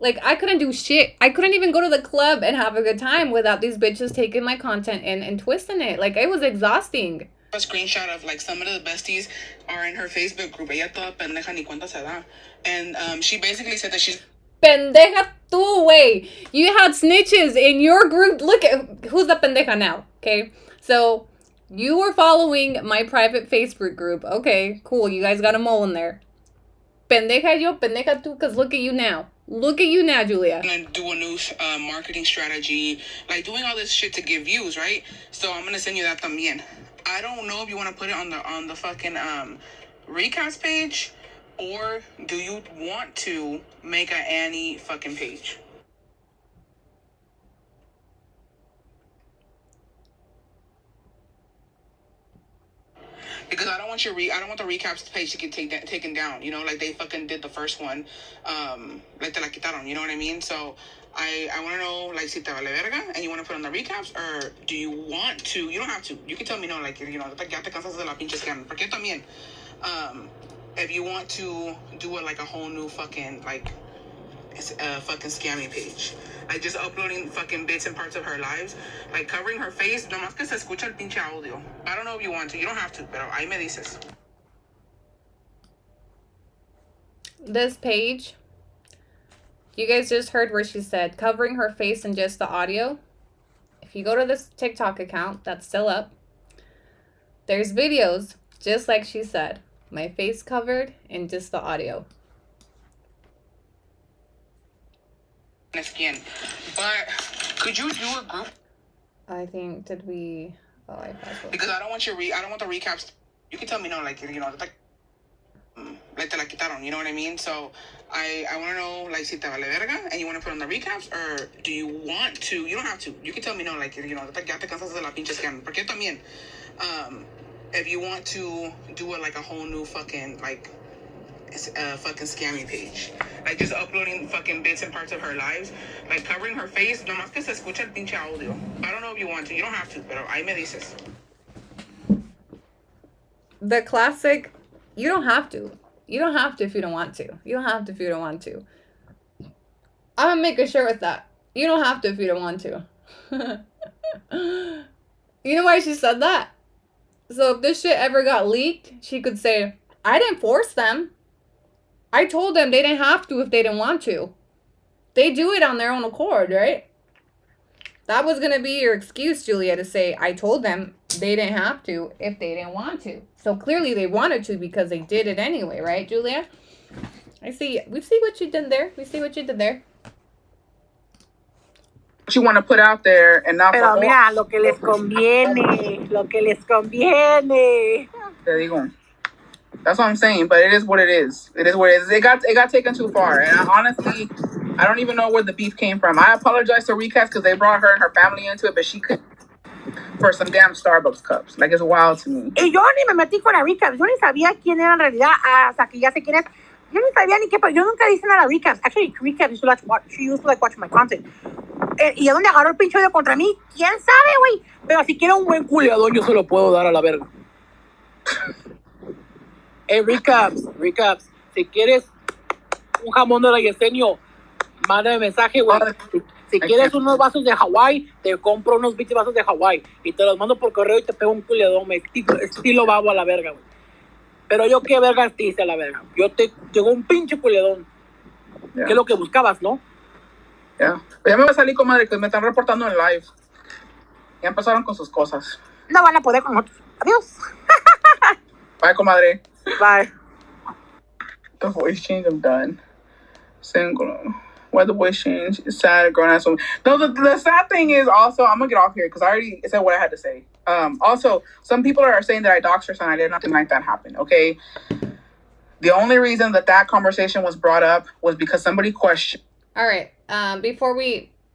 Speaker 1: Like, I couldn't do shit. I couldn't even go to the club and have a good time without these bitches taking my content and twisting it. Like, it was exhausting.
Speaker 5: a screenshot of like some of the besties are in her Facebook group. Ella toda pendeja ni cuenta se da. And she basically said that she's
Speaker 1: Pendeja tu, way. You had snitches in your group. Look at who's the pendeja now. Okay, so you were following my private Facebook group. Okay, cool. You guys got a mole in there. Pendeja yo, pendeja tu, because look at you now. Look at you now, Julia.
Speaker 5: gonna do a new marketing strategy, like doing all this shit to get views, right? So I'm gonna send you that también. I don't know if you want to put it on the fucking recast page, or do you want to make an Annie fucking page? Because I don't want I don't want the recaps page to get taken down. You know, like they fucking did the first one. Like te la quitaron. You know what I mean? So I want to know, like, si te vale verga and you want to put on the recaps, or do you want to? You don't have to. You can tell me no, like, you know, ya te cansas de la pinche scam. Porque también, if you want to do it like a whole new fucking like fucking scammy page. Like just uploading fucking bits and parts of her lives, like covering her face, nomás que se escucha el pinche audio. I don't know if you want to, you don't have to, pero ahí me dices.
Speaker 1: This page, you guys just heard where she said covering her face and just the audio. If you go to this TikTok account that's still up, there's videos just like she said, my face covered and just the audio.
Speaker 5: Skin. But could you do a group?
Speaker 1: I think, did we? Oh, I passed.
Speaker 5: Because I don't want I don't want the recaps. You can tell me no, like, you know, like te la quitaron. You know what I mean? So I want to know, like, si te vale verga and you want to put on the recaps, or do you want to? You don't have to. You can tell me no, like, you know, ya te cansas de la pinche scam. Porque también, if you want to do it like a whole new fucking like fucking scammy page, like just uploading fucking bits and parts of her lives, like covering her face, nomás que se escucha el pinche audio. I don't know if you want to, you don't have to, pero ahí me dices.
Speaker 1: The classic, you don't have to. You don't have to if you don't want to. You don't have to if you don't want to. I'm gonna make a shirt with that. You don't have to if you don't want to. You know why she said that? So if this shit ever got leaked, she could say, I didn't force them. I told them they didn't have to if they didn't want to. They do it on their own accord, right? That was going to be your excuse, Julia, to say, I told them they didn't have to if they didn't want to. So clearly they wanted to because they did it anyway, right, Julia? I see. We see what you did there. We see what you did there.
Speaker 5: What you want to put out there and not.
Speaker 4: Pero mira, lo que les conviene, lo que les conviene.
Speaker 5: Te digo. That's what I'm saying, but it is what it is. It is what it is. It got taken too far, and honestly, I don't even know where the beef came from. I apologize to Recast because they brought her and her family into it, but she could for some damn Starbucks cups. Like, it's wild to me.
Speaker 4: Y yo ni me metí con la Recast. Yo ni sabía quién era en realidad, hasta que ya sé quién es. Yo ni sabía ni qué, pero yo nunca hice nada a Recast. Actually, Recast she used to like watch my content. ¿Y a dónde agarró el pincho contra mí? ¿Quién sabe, güey? Pero si quiere un buen culiadón, yo se lo puedo dar a la verga. Recaps, si quieres un jamón de Laguerita70, mándame mensaje, güey. Si quieres unos vasos de Hawái, te compro unos bichos vasos de Hawái y te los mando por correo y te pego un culiadón, me estilo babo a la verga, güey. Pero yo qué verga te hice a la verga. Yo te llegó un pinche culiadón. Yeah. ¿Qué es lo que buscabas, no?
Speaker 5: Ya. Ya me va a salir, comadre, que me están reportando en live. Ya empezaron con sus cosas.
Speaker 4: No van a poder con nosotros. Adiós.
Speaker 5: Bye, comadre.
Speaker 4: Bye.
Speaker 5: The voice change, I'm done. Single. Why the voice change? It's sad, grown ass woman. No, the sad thing is also, I'm gonna get off here because I already said what I had to say. Also, some people are saying that I doxed her son. I did not deny that happen, okay? The only reason that conversation was brought up was because somebody questioned.
Speaker 1: All right.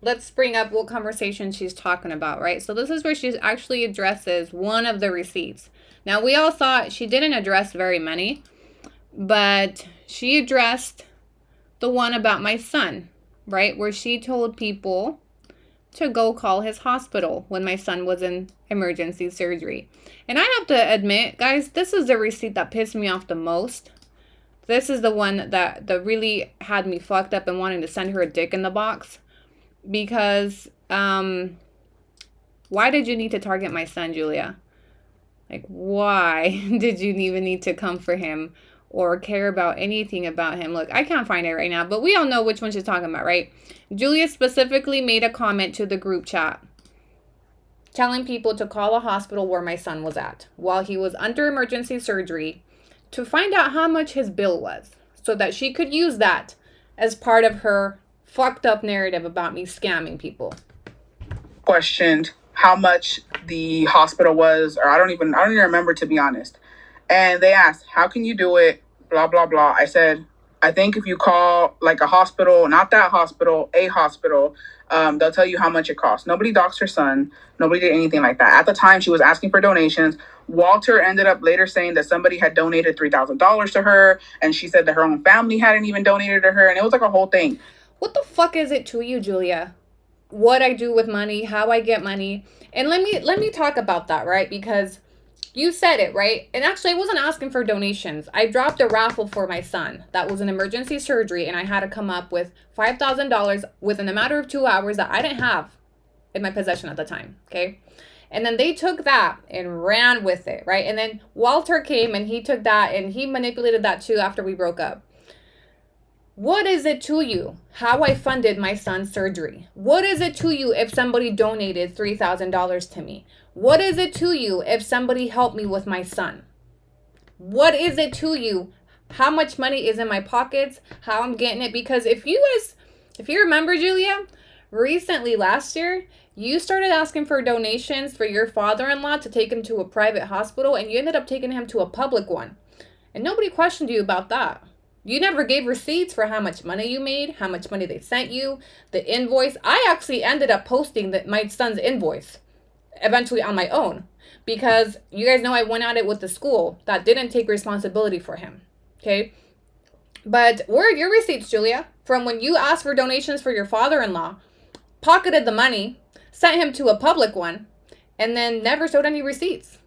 Speaker 1: Let's bring up what conversation she's talking about, right? So this is where she actually addresses one of the receipts. Now, we all thought she didn't address very many, but she addressed the one about my son, right? Where she told people to go call his hospital when my son was in emergency surgery. And I have to admit, guys, this is the receipt that pissed me off the most. This is the one that really had me fucked up and wanting to send her a dick in the box. Because, why did you need to target my son, Julia? Like, why did you even need to come for him or care about anything about him? Look, I can't find it right now, but we all know which one she's talking about, right? Julia specifically made a comment to the group chat telling people to call a hospital where my son was at while he was under emergency surgery to find out how much his bill was so that she could use that as part of her fucked up narrative about me scamming people.
Speaker 5: Questioned how much the hospital was, or I don't even remember, to be honest. And they asked, how can you do it? Blah, blah, blah. I said, I think if you call like a hospital, not that hospital, a hospital, they'll tell you how much it costs. Nobody doxed her son. Nobody did anything like that. At the time, she was asking for donations. Walter ended up later saying that somebody had donated $3,000 to her. And she said that her own family hadn't even donated to her. And it was like a whole thing.
Speaker 1: What the fuck is it to you, Julia? What I do with money, how I get money. And let me talk about that, right? Because you said it, right? And actually, I wasn't asking for donations. I dropped a raffle for my son. That was an emergency surgery, and I had to come up with $5,000 within a matter of 2 hours that I didn't have in my possession at the time, okay? And then they took that and ran with it, right? And then Walter came and he took that and he manipulated that too after we broke up. What is it to you how I funded my son's surgery? What is it to you if somebody donated $3,000 to me? What is it to you if somebody helped me with my son? What is it to you how much money is in my pockets, how I'm getting it? Because if you remember, Julia, recently last year, you started asking for donations for your father-in-law to take him to a private hospital, and you ended up taking him to a public one. And nobody questioned you about that. You never gave receipts for how much money you made, how much money they sent you, the invoice. I actually ended up posting my son's invoice eventually on my own because you guys know I went at it with the school that didn't take responsibility for him. Okay? But where are your receipts, Julia? From when you asked for donations for your father-in-law, pocketed the money, sent him to a public one, and then never showed any receipts.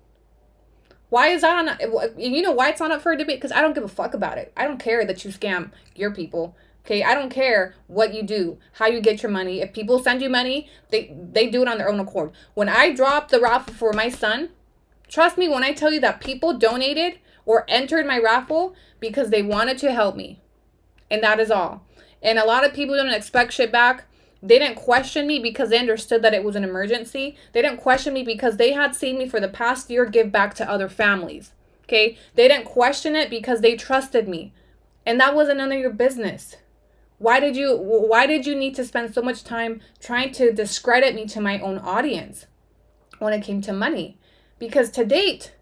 Speaker 1: Why is that on? You know why it's not up for a debate? Because I don't give a fuck about it. I don't care that you scam your people. Okay, I don't care what you do, how you get your money. If people send you money, they do it on their own accord. When I dropped the raffle for my son, trust me when I tell you that people donated or entered my raffle because they wanted to help me. And that is all. And a lot of people don't expect shit back. They didn't question me because they understood that it was an emergency. They didn't question me because they had seen me for the past year give back to other families. Okay? They didn't question it because they trusted me. And that wasn't none of your business. Why did you need to spend so much time trying to discredit me to my own audience when it came to money? Because to date,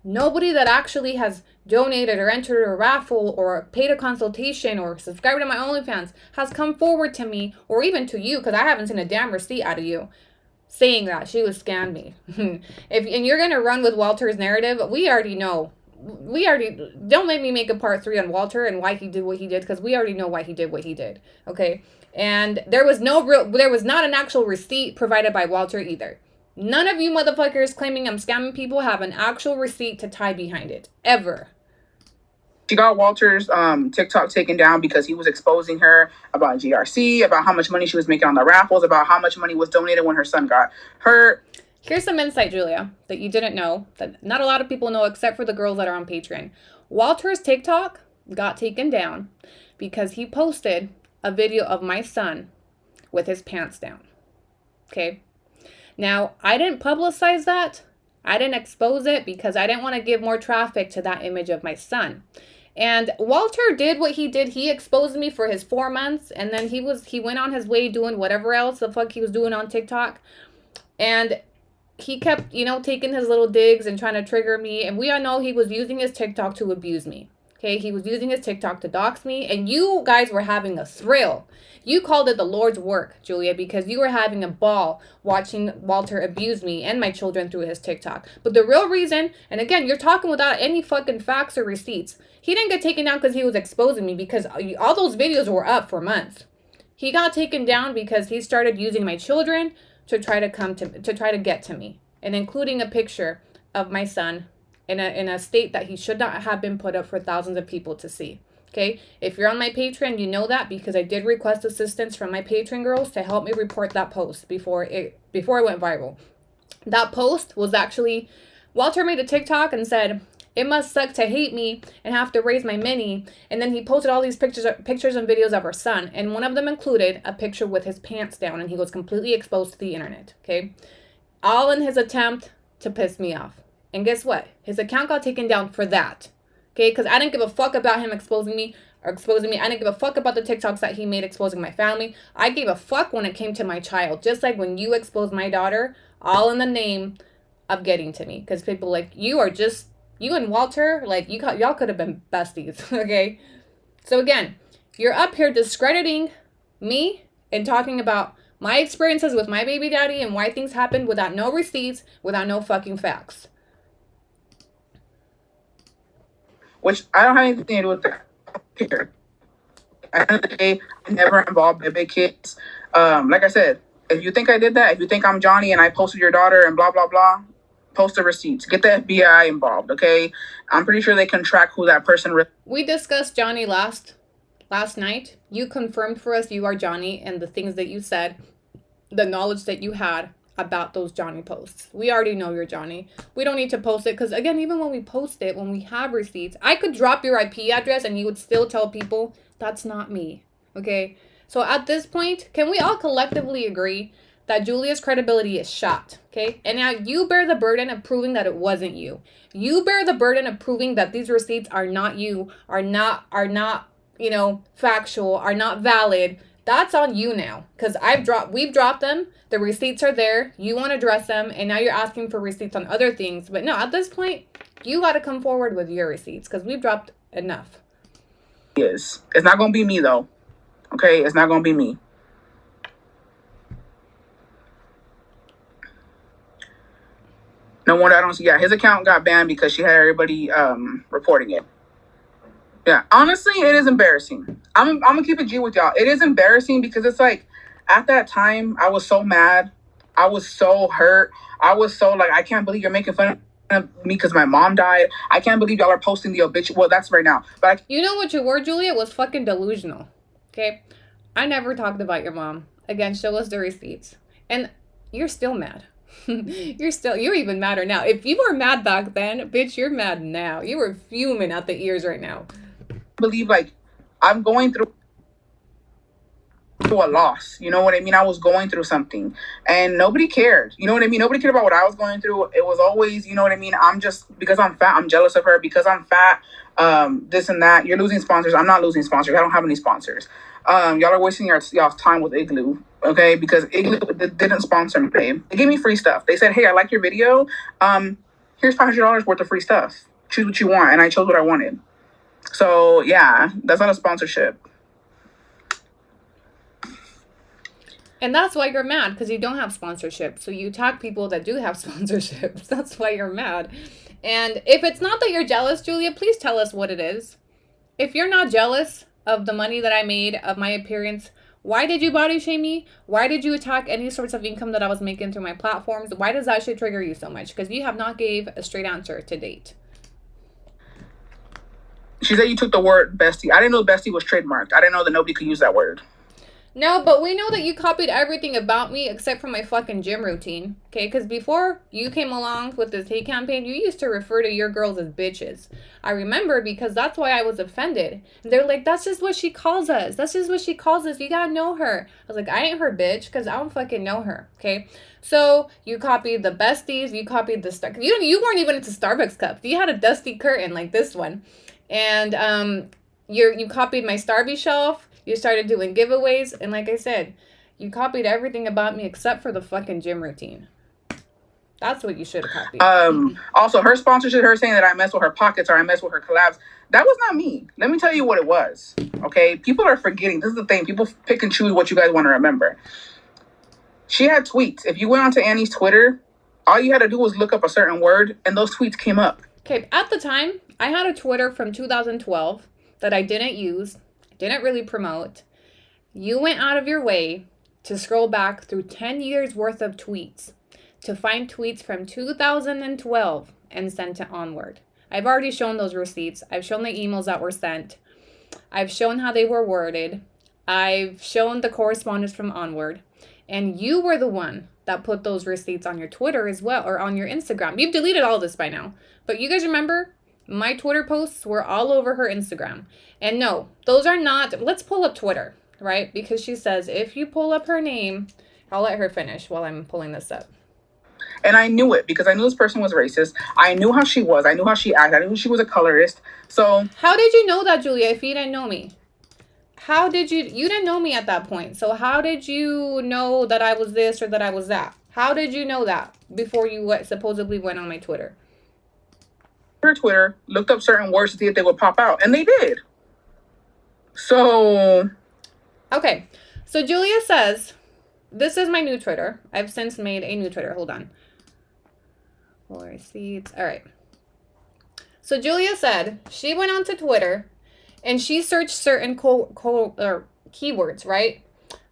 Speaker 1: nobody that actually has donated or entered a raffle or paid a consultation or subscribed to my OnlyFans has come forward to me or even to you, because I haven't seen a damn receipt out of you saying that she was scammed me. And you're going to run with Walter's narrative, we already know. Don't make me make a part 3 on Walter and why he did what he did, because we already know why he did what he did. Okay. And there was not an actual receipt provided by Walter either. None of you motherfuckers claiming I'm scamming people have an actual receipt to tie behind it. Ever.
Speaker 5: She got Walter's TikTok taken down because he was exposing her about GRC, about how much money she was making on the raffles, about how much money was donated when her son got hurt.
Speaker 1: Here's some insight, Julia, that you didn't know, that not a lot of people know except for the girls that are on Patreon. Walter's TikTok got taken down because he posted a video of my son with his pants down. Okay? Now, I didn't publicize that. I didn't expose it because I didn't want to give more traffic to that image of my son. And Walter did what he did. He exposed me for his 4 months, and then he went on his way doing whatever else the fuck he was doing on TikTok. And he kept, taking his little digs and trying to trigger me. And we all know he was using his TikTok to abuse me. Okay, he was using his TikTok to dox me. And you guys were having a thrill. You called it the Lord's work, Julia, because you were having a ball watching Walter abuse me and my children through his TikTok. But the real reason, and again, you're talking without any fucking facts or receipts. He didn't get taken down because he was exposing me, because all those videos were up for months. He got taken down because he started using my children to try to get to me, and including a picture of my son in a state that he should not have been put up for thousands of people to see. Okay, if you're on my Patreon, you know that because I did request assistance from my Patreon girls to help me report that post before it went viral. That post was actually Walter made a TikTok and said, "It must suck to hate me and have to raise my mini." And then he posted all these pictures and videos of her son. And one of them included a picture with his pants down, and he was completely exposed to the internet. Okay. All in his attempt to piss me off. And guess what? His account got taken down for that. Okay. Because I didn't give a fuck about him exposing me. I didn't give a fuck about the TikToks that he made exposing my family. I gave a fuck when it came to my child. Just like when you exposed my daughter, all in the name of getting to me. Because people like, you and Walter, like, y'all could have been besties, okay? So again, you're up here discrediting me and talking about my experiences with my baby daddy and why things happened without no receipts, without no fucking facts.
Speaker 5: Which I don't have anything to do with that. Here. At the end of the day, I never involved baby kids. Like I said, if you think I did that, if you think I'm Johnny and I posted your daughter and blah, blah, blah, post the receipts. Get the FBI involved, okay? I'm pretty sure they can track who that person is.
Speaker 1: We discussed Johnny last night. You confirmed for us you are Johnny and the things that you said, the knowledge that you had about those Johnny posts. We already know you're Johnny. We don't need to post it because, again, even when we post it, when we have receipts, I could drop your IP address and you would still tell people that's not me, okay? So at this point, can we all collectively agree that Julia's credibility is shot, okay? And now you bear the burden of proving that it wasn't you. You bear the burden of proving that these receipts are not you, are not, factual, are not valid. That's on you now, because we've dropped them. The receipts are there. You want to address them, and now you're asking for receipts on other things. But no, at this point, you got to come forward with your receipts, because we've dropped enough.
Speaker 5: Yes, it's not gonna be me though. Okay, it's not gonna be me. No wonder I don't see. Yeah, his account got banned because she had everybody reporting it. Yeah, honestly, it is embarrassing. I'm gonna keep it G with y'all. It is embarrassing because it's like, at that time, I was so mad. I was so hurt. I was so like, I can't believe you're making fun of me because my mom died. I can't believe y'all are posting the obituary. Well, that's right now. But
Speaker 1: you know what you were, Julia? Was fucking delusional. Okay? I never talked about your mom. Again, show us the receipts. And you're still mad. You're even madder now. If you were mad back then, bitch, you're mad now. You were fuming out the ears right now.
Speaker 5: I believe, like, I'm going through a loss. You know what I mean? I was going through something and nobody cared. You know what I mean? Nobody cared about what I was going through. It was always, you know what I mean? I'm just, because I'm fat, I'm jealous of her. Because I'm fat, this and that. You're losing sponsors. I'm not losing sponsors. I don't have any sponsors. Y'all are wasting y'all's time with Igloo, okay? Because Igloo didn't sponsor me. They gave me free stuff. They said, hey, I like your video. Here's $500 worth of free stuff. Choose what you want. And I chose what I wanted. So, yeah, that's not a sponsorship.
Speaker 1: And that's why you're mad, because you don't have sponsorship. So you attack people that do have sponsorships. That's why you're mad. And if it's not that you're jealous, Julia, please tell us what it is. If you're not jealous of the money that I made, of my appearance, why did you body shame me? Why did you attack any sorts of income that I was making through my platforms? Why does that shit trigger you so much? Because you have not gave a straight answer to date.
Speaker 5: She said you took the word bestie. I didn't know bestie was trademarked. I didn't know that nobody could use that word.
Speaker 1: No, but we know that you copied everything about me except for my fucking gym routine, okay? Because before you came along with this hate campaign, you used to refer to your girls as bitches. I remember, because that's why I was offended. They're like, that's just what she calls us. That's just what she calls us. You gotta know her. I was like, I ain't her bitch, because I don't fucking know her, okay? So you copied the besties. You copied the Star. You weren't even into Starbucks cups. You had a dusty curtain like this one, and you copied my Starby shelf. You started doing giveaways, and like I said, you copied everything about me except for the fucking gym routine. That's what you should have copied.
Speaker 5: Also, her sponsorship, her saying that I mess with her pockets or I mess with her collabs, that was not me. Let me tell you what it was, okay? People are forgetting. This is the thing. People pick and choose what you guys want to remember. She had tweets. If you went onto Annie's Twitter, all you had to do was look up a certain word, and those tweets came up.
Speaker 1: Okay, at the time, I had a Twitter from 2012 that I didn't use. Didn't really promote. You went out of your way to scroll back through 10 years worth of tweets to find tweets from 2012 and sent to Onward. I've already shown those receipts. I've shown the emails that were sent. I've shown how they were worded. I've shown the correspondence from Onward. And you were the one that put those receipts on your Twitter as well, or on your Instagram. You've deleted all this by now. But you guys remember, my Twitter posts were all over her Instagram. And no, those are not, let's pull up Twitter, right? Because she says, if you pull up her name, I'll let her finish while I'm pulling this up.
Speaker 5: And I knew it because I knew this person was racist. I knew how she was. I knew how she acted. I knew she was a colorist. So
Speaker 1: how did you know that, Julia, if you didn't know me? How did you didn't know me at that point. So how did you know that I was this or that I was that? How did you know that before you supposedly went on my Twitter?
Speaker 5: Her Twitter, looked up certain words to see if they would pop out. And they did. So.
Speaker 1: Okay. So Julia says, this is my new Twitter. I've since made a new Twitter. Hold on. Full receipts. All right. So Julia said she went onto Twitter and she searched certain keywords, right?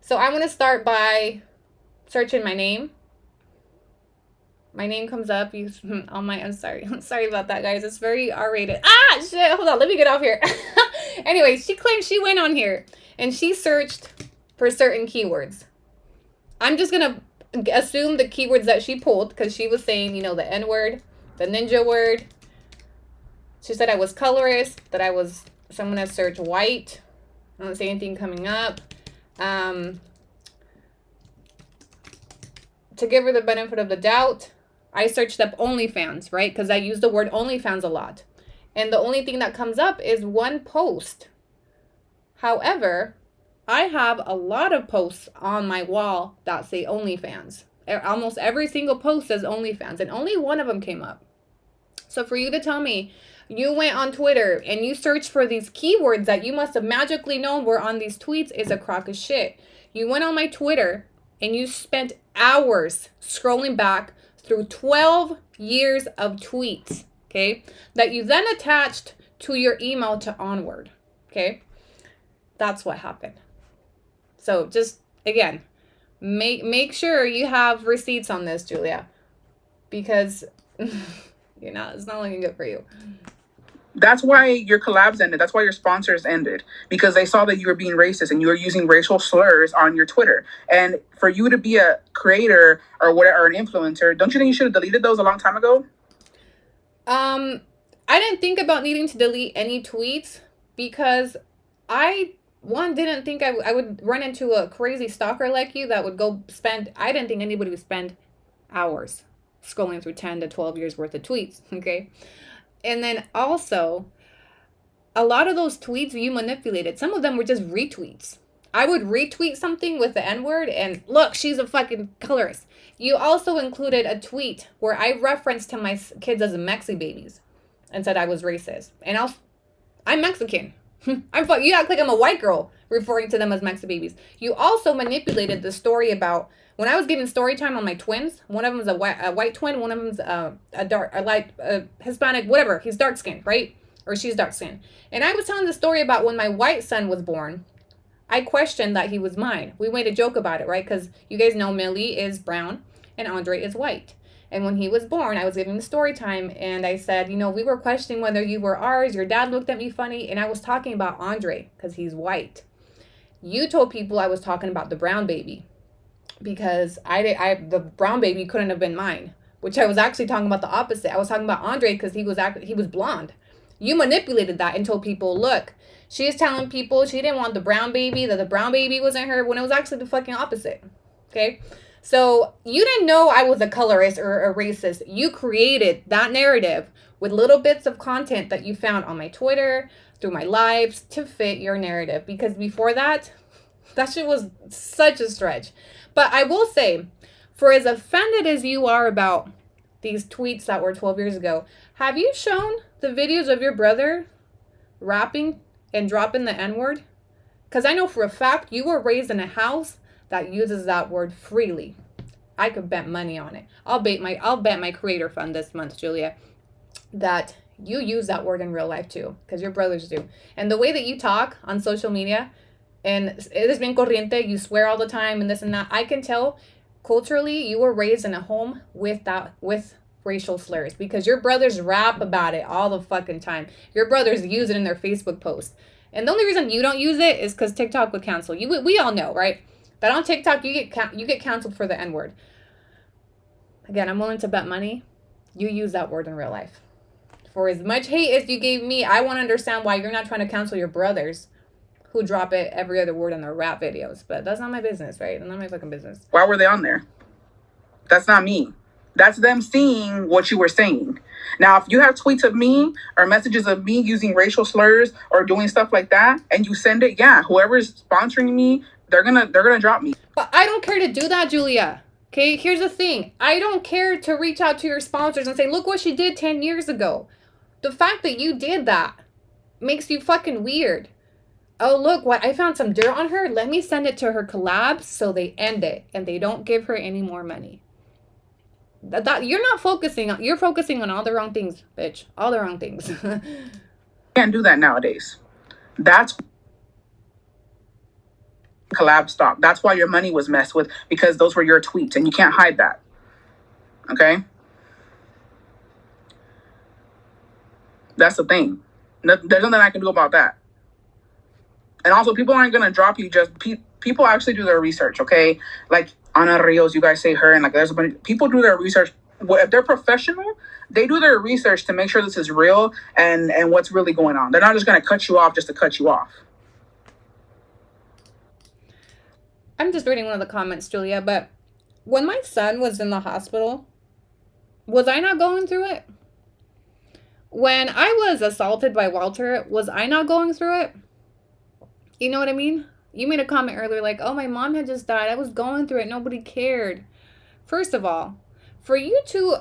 Speaker 1: So I'm going to start by searching my name. My name comes up. I'm sorry. I'm sorry about that, guys. It's very R-rated. Ah, shit. Hold on. Let me get off here. Anyway, she claimed she went on here and she searched for certain keywords. I'm just going to assume the keywords that she pulled because she was saying, you know, the N-word, the ninja word. She said I was colorist, that I was, so I'm going to search white. I don't see anything coming up. To give her the benefit of the doubt, I searched up OnlyFans, right? Because I use the word OnlyFans a lot. And the only thing that comes up is one post. However, I have a lot of posts on my wall that say OnlyFans. Almost every single post says OnlyFans, and only one of them came up. So for you to tell me you went on Twitter and you searched for these keywords that you must have magically known were on these tweets is a crock of shit. You went on my Twitter and you spent hours scrolling back through 12 years of tweets, okay, that you then attached to your email to Onward, okay? That's what happened. So just, again, make sure you have receipts on this, Julia, because it's not looking good for you.
Speaker 5: That's why your collabs ended. That's why your sponsors ended, because they saw that you were being racist and you were using racial slurs on your Twitter. And for you to be a creator or whatever, or an influencer, don't you think you should have deleted those a long time ago?
Speaker 1: I didn't think about needing to delete any tweets because I didn't think I would run into a crazy stalker like you that would go spend, I didn't think anybody would spend hours scrolling through 10 to 12 years worth of tweets, okay? And then also, a lot of those tweets you manipulated. Some of them were just retweets. I would retweet something with the N-word and look, she's a fucking colorist. You also included a tweet where I referenced to my kids as Mexi babies and said I was racist. And I'm Mexican. You act like I'm a white girl referring to them as Mexi babies. You also manipulated the story about when I was giving story time on my twins. One of them is a white twin. One of them's a Hispanic, whatever. He's dark skinned, right? Or she's dark skinned. And I was telling the story about when my white son was born. I questioned that he was mine. We made a joke about it, right? Because you guys know Millie is brown and Andre is white. And when he was born, I was giving the story time and I said, we were questioning whether you were ours. Your dad looked at me funny and I was talking about Andre because he's white. You told people I was talking about the brown baby because the brown baby couldn't have been mine, which I was actually talking about the opposite. I was talking about Andre because he was blonde. You manipulated that and told people, look, she's telling people she didn't want the brown baby, that the brown baby wasn't her, when it was actually the fucking opposite. Okay? So you didn't know I was a colorist or a racist. You created that narrative with little bits of content that you found on my Twitter, through my lives, to fit your narrative. Because before that shit was such a stretch. But I will say, for as offended as you are about these tweets that were 12 years ago, have you shown the videos of your brother rapping and dropping the N-word? Because I know for a fact you were raised in a house that uses that word freely. I could bet money on it. I'll bet my creator fund this month, Julia, that you use that word in real life too, because your brothers do. And the way that you talk on social media, and eres bien corriente, you swear all the time and this and that, I can tell culturally you were raised in a home with racial slurs, because your brothers rap about it all the fucking time. Your brothers use it in their Facebook posts. And the only reason you don't use it is because TikTok would cancel you. We all know, right? That on TikTok, you get canceled for the N-word. Again, I'm willing to bet money you use that word in real life. For as much hate as you gave me, I want to understand why you're not trying to cancel your brothers who drop it every other word in their rap videos. But that's not my business, right? That's not my fucking business.
Speaker 5: Why were they on there? That's not me. That's them seeing what you were saying. Now, if you have tweets of me or messages of me using racial slurs or doing stuff like that, and you send it, yeah, whoever's sponsoring me, they're gonna drop me.
Speaker 1: But I don't care to do that, Julia. Okay, here's the thing. I don't care to reach out to your sponsors and say, look what she did 10 years ago. The fact that you did that makes you fucking weird. Oh, look, what, I found some dirt on her. Let me send it to her collabs so they end it and they don't give her any more money. That you're not focusing on, you're focusing on all the wrong things, bitch. All the wrong things.
Speaker 5: You can't do that nowadays. That's collab stock. That's why your money was messed with, because those were your tweets and you can't hide that. Okay? That's the thing. There's nothing I can do about that. And also, people aren't going to drop you just... People actually do their research, okay? Like, Ana Rios, you guys say her, and like there's a bunch of people do their research. If they're professional, they do their research to make sure this is real and what's really going on. They're not just going to cut you off just to cut you off.
Speaker 1: I'm just reading one of the comments, Julia, but when my son was in the hospital, was I not going through it? When I was assaulted by Walter, was I not going through it? You know what I mean? You made a comment earlier like, oh, my mom had just died. I was going through it. Nobody cared. First of all, for you to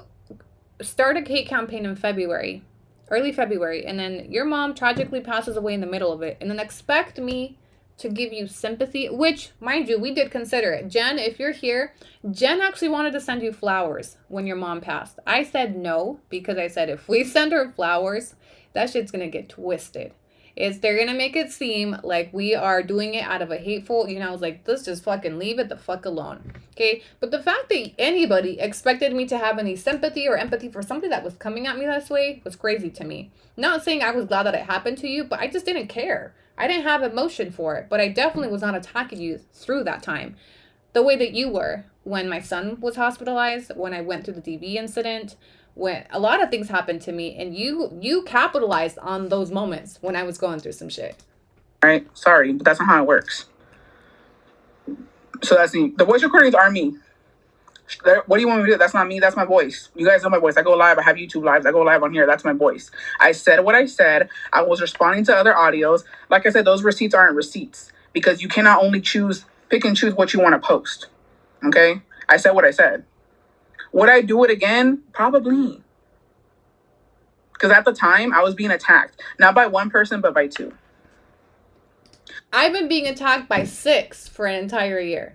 Speaker 1: start a hate campaign in February, early February, and then your mom tragically passes away in the middle of it, and then expect me to give you sympathy, which, mind you, we did consider it. Jen, if you're here, Jen actually wanted to send you flowers when your mom passed. I said no, because I said if we send her flowers, that shit's going to get twisted. They're going to make it seem like we are doing it out of a hateful, I was like, let's just fucking leave it the fuck alone. Okay. But the fact that anybody expected me to have any sympathy or empathy for somebody that was coming at me this way was crazy to me. Not saying I was glad that it happened to you, but I just didn't care. I didn't have emotion for it, but I definitely was not attacking you through that time. The way that you were when my son was hospitalized, when I went through the DV incident, when a lot of things happened to me, and you capitalized on those moments when I was going through some shit.
Speaker 5: Right? Sorry, but that's not how it works. So that's the voice recordings are me. What do you want me to do? That's not me. That's my voice. You guys know my voice. I go live. I have YouTube lives. I go live on here. That's my voice. I said what I said. I was responding to other audios. Like I said, those receipts aren't receipts because you cannot only pick and choose what you want to post. Okay? I said what I said. Would I do it again? Probably. Because at the time, I was being attacked. Not by one person, but by two.
Speaker 1: I've been being attacked by 6 for an entire year.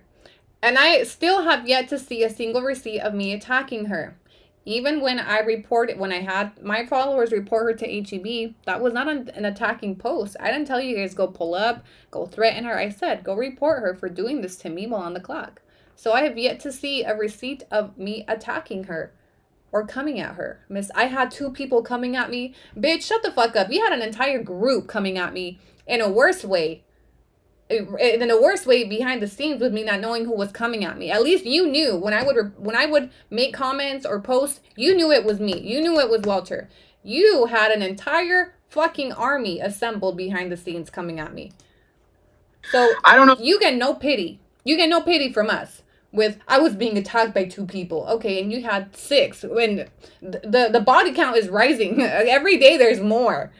Speaker 1: And I still have yet to see a single receipt of me attacking her. Even when when I had my followers report her to HEB, that was not an attacking post. I didn't tell you guys go pull up, go threaten her. I said, go report her for doing this to me while on the clock. So I have yet to see a receipt of me attacking her or coming at her. I had 2 people coming at me. Bitch, shut the fuck up. You had an entire group coming at me in a worse way. In a worse way behind the scenes with me not knowing who was coming at me. At least you knew when I would make comments or post, you knew it was me. You knew it was Walter. You had an entire fucking army assembled behind the scenes coming at me. So
Speaker 5: I don't know.
Speaker 1: You get no pity. You get no pity from us. I was being attacked by 2 people. Okay, and you had 6. When the body count is rising. Every day there's more.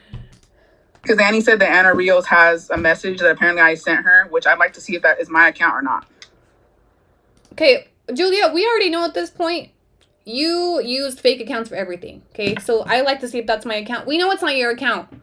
Speaker 5: Because Annie said that Ana Rios has a message that apparently I sent her, which I'd like to see if that is my account or not.
Speaker 1: Okay, Julia, we already know at this point you used fake accounts for everything. Okay, so I like to see if that's my account. We know it's not your account.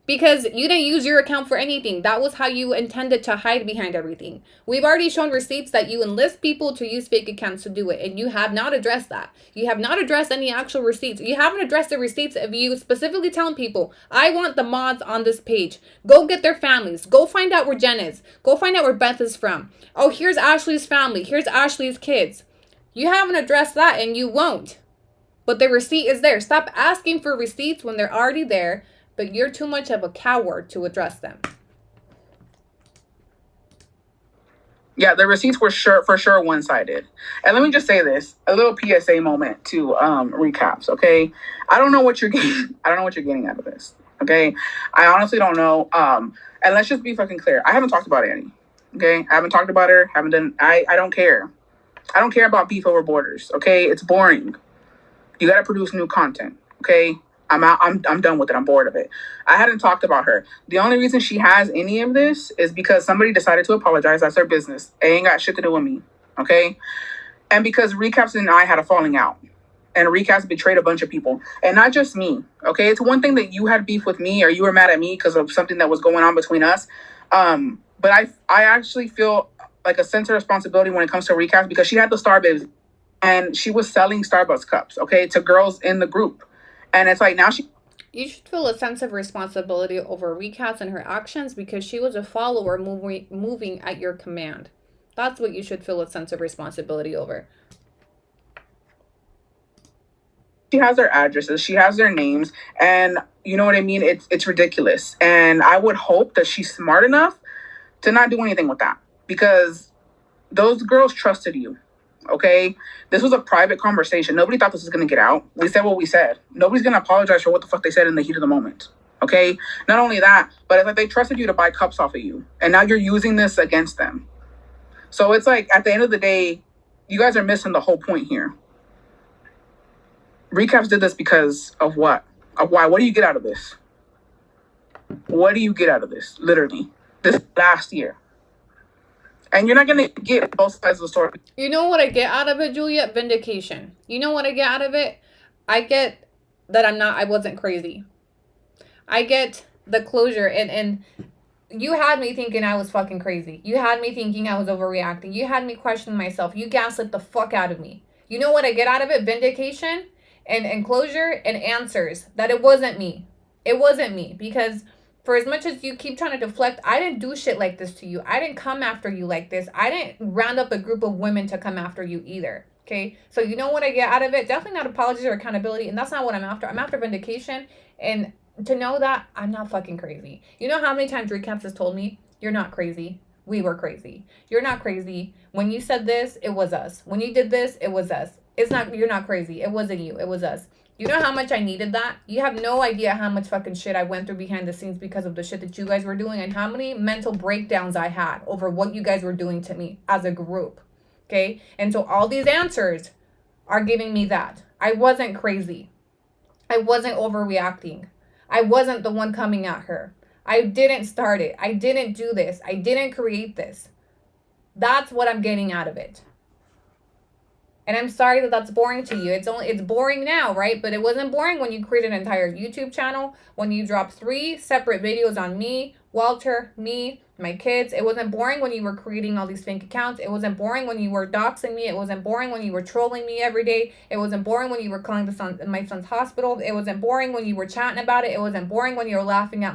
Speaker 1: Because you didn't use your account for anything. That was how you intended to hide behind everything. We've already shown receipts that you enlist people to use fake accounts to do it. And you have not addressed that. You have not addressed any actual receipts. You haven't addressed the receipts of you specifically telling people, I want the mods on this page. Go get their families. Go find out where Jen is. Go find out where Beth is from. Oh, here's Ashley's family. Here's Ashley's kids. You haven't addressed that and you won't. But the receipt is there. Stop asking for receipts when they're already there. But you're too much of a coward to address them.
Speaker 5: Yeah, the receipts were for sure one-sided. And let me just say this, a little PSA moment to recaps, okay? I don't know what you're getting. I don't know what you're getting out of this, okay? I honestly don't know. And let's just be fucking clear. I haven't talked about Annie, okay? I haven't talked about her. I don't care. I don't care about beef over borders, okay? It's boring. You got to produce new content, okay? I'm out. I'm done with it. I'm bored of it. I hadn't talked about her. The only reason she has any of this is because somebody decided to apologize. That's their business. It ain't got shit to do with me, okay? And because Recaps and I had a falling out. And Recaps betrayed a bunch of people. And not just me, okay? It's one thing that you had beef with me or you were mad at me because of something that was going on between us. But I actually feel like a sense of responsibility when it comes to Recaps because she had the Starbucks and she was selling Starbucks cups, okay, to girls in the group. And it's like now
Speaker 1: you should feel a sense of responsibility over Recaps and her actions because she was a follower moving at your command. That's what you should feel a sense of responsibility over.
Speaker 5: She has their addresses, she has their names, and you know what I mean? It's ridiculous. And I would hope that she's smart enough to not do anything with that because those girls trusted you. Okay, this was a private conversation. Nobody thought this was going to get out. We said what we said. Nobody's going to apologize for what the fuck they said in the heat of the moment. Okay, not only that, but it's like they trusted you to buy cups off of you, and now you're using this against them. So it's like at the end of the day, you guys are missing the whole point here. Recaps did this because of what? Of why? What do you get out of this? What do you get out of this? Literally, this last year. And you're not going to get both sides of the story.
Speaker 1: You know what I get out of it, Julia? Vindication. You know what I get out of it? I get that I wasn't crazy. I get the closure. And you had me thinking I was fucking crazy. You had me thinking I was overreacting. You had me questioning myself. You gaslit the fuck out of me. You know what I get out of it? Vindication and closure and answers. That it wasn't me. It wasn't me. Because for as much as you keep trying to deflect, I didn't do shit like this to you. I didn't come after you like this. I didn't round up a group of women to come after you either. Okay? So you know what I get out of it? Definitely not apologies or accountability. And that's not what I'm after. I'm after vindication. And to know that I'm not fucking crazy. You know how many times Recaps has told me, you're not crazy. We were crazy. You're not crazy. When you said this, it was us. When you did this, it was us. You're not crazy. It wasn't you. It was us. You know how much I needed that? You have no idea how much fucking shit I went through behind the scenes because of the shit that you guys were doing and how many mental breakdowns I had over what you guys were doing to me as a group. Okay? And so all these answers are giving me that. I wasn't crazy. I wasn't overreacting. I wasn't the one coming at her. I didn't start it. I didn't do this. I didn't create this. That's what I'm getting out of it. And I'm sorry that that's boring to you. It's boring now, right? But it wasn't boring when you created an entire YouTube channel, when you dropped 3 separate videos on me, Walter, me, my kids. It wasn't boring when you were creating all these fake accounts. It wasn't boring when you were doxing me. It wasn't boring when you were trolling me every day. It wasn't boring when you were calling my son's hospital. It wasn't boring when you were chatting about it. It wasn't boring when you were laughing at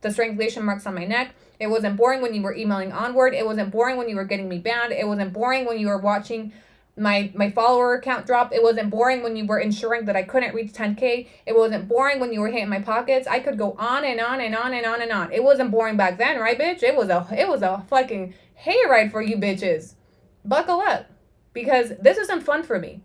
Speaker 1: the strangulation marks on my neck. It wasn't boring when you were emailing onward. It wasn't boring when you were getting me banned. It wasn't boring when you were watching my follower count drop. It wasn't boring when you were ensuring that I couldn't reach 10K. It wasn't boring when you were hitting my pockets. I could go on and on and on and on and on. It wasn't boring back then, right, bitch? It was a fucking hayride for you bitches. Buckle up, because this isn't fun for me.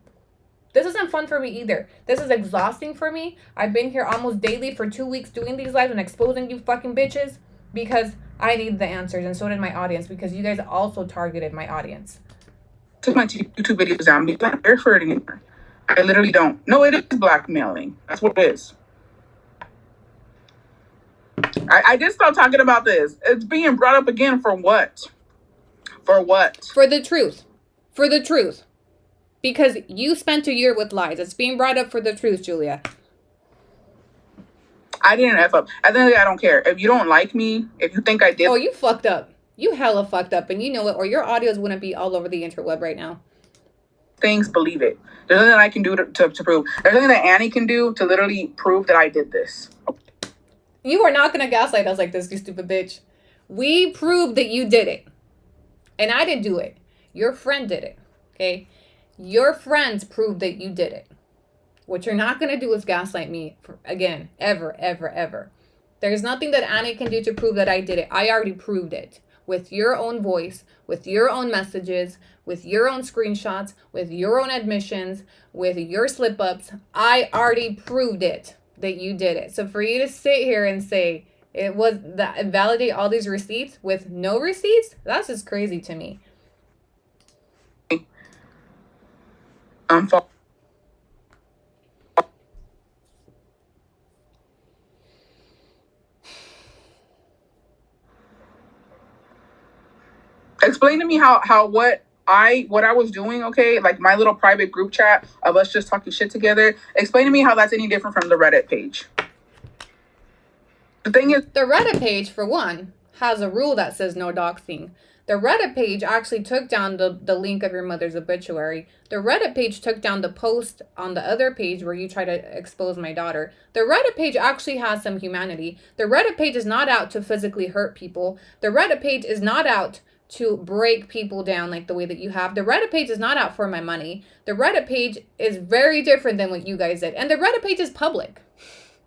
Speaker 1: This isn't fun for me either. This is exhausting for me. I've been here almost daily for 2 weeks doing these lives and exposing you fucking bitches because I need the answers, and so did my audience, because you guys also targeted my audience.
Speaker 5: Took my YouTube videos down because I don't care for it anymore. I literally don't. No, it is blackmailing. That's what it is. I did start talking about this. It's being brought up again for what? For what?
Speaker 1: For the truth. For the truth. Because you spent a year with lies. It's being brought up for the truth, Julia.
Speaker 5: I didn't F up. At the end of the day, I don't care. If you don't like me, if you think I did.
Speaker 1: Oh, you fucked up. You hella fucked up, and you know it, or your audios wouldn't be all over the interweb right now.
Speaker 5: Things, believe it. There's nothing that I can do to prove. There's nothing that Annie can do to literally prove that I did this.
Speaker 1: You are not going to gaslight us like this, you stupid bitch. We proved that you did it. And I didn't do it. Your friend did it. Okay? Your friends proved that you did it. What you're not going to do is gaslight me again, ever, ever, ever. There's nothing that Annie can do to prove that I did it. I already proved it. with your own voice, with your own messages, with your own screenshots, with your own admissions, with your slip-ups. I already proved it that you did it. So for you to sit here and say it was that, validate all these receipts with no receipts, that's just crazy to me.
Speaker 5: Explain to me how what I was doing, okay? Like my little private group chat of us just talking shit together. Explain to me how that's any different from the Reddit page. The thing is,
Speaker 1: the Reddit page, for one, has a rule that says no doxing. The Reddit page actually took down the link of your mother's obituary. The Reddit page took down the post on the other page where you try to expose my daughter. The Reddit page actually has some humanity. The Reddit page is not out to physically hurt people. The Reddit page is not out to break people down like the way that you have. The Reddit page is not out for my money. The Reddit page is very different than what you guys did. And the Reddit page is public.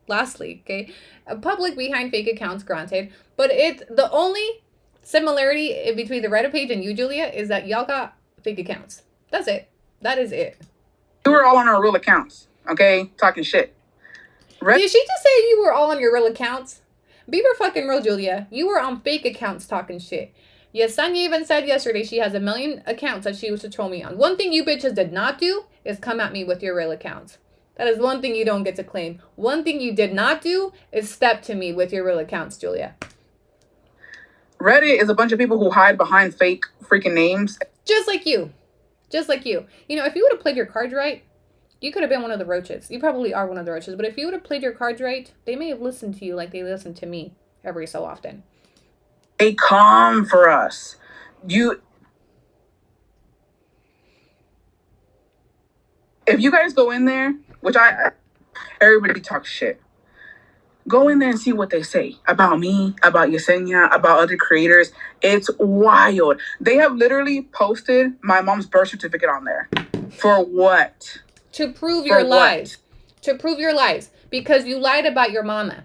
Speaker 1: Lastly, okay? Public behind fake accounts, granted. But it's the only similarity between the Reddit page and you, Julia, is that y'all got fake accounts. That's it. That is it.
Speaker 5: We were all on our real accounts, okay? Talking shit.
Speaker 1: Did she just say you were all on your real accounts? Be fucking real, Julia. You were on fake accounts talking shit. Yes, Sonya even said yesterday she has 1 million accounts that she used to troll me on. One thing you bitches did not do is come at me with your real accounts. That is one thing you don't get to claim. One thing you did not do is step to me with your real accounts, Julia.
Speaker 5: Reddit is a bunch of people who hide behind fake freaking names.
Speaker 1: Just like you. Just like you. You know, if you would have played your cards right, you could have been one of the roaches. You probably are one of the roaches. But if you would have played your cards right, they may have listened to you like they listen to me every so often.
Speaker 5: They come for us. If you guys go in there, which everybody talks shit. Go in there and see what they say about me, about Yesenia, about other creators. It's wild. They have literally posted my mom's birth certificate on there. For what?
Speaker 1: To prove your lies. To prove your lies. Because you lied about your mama.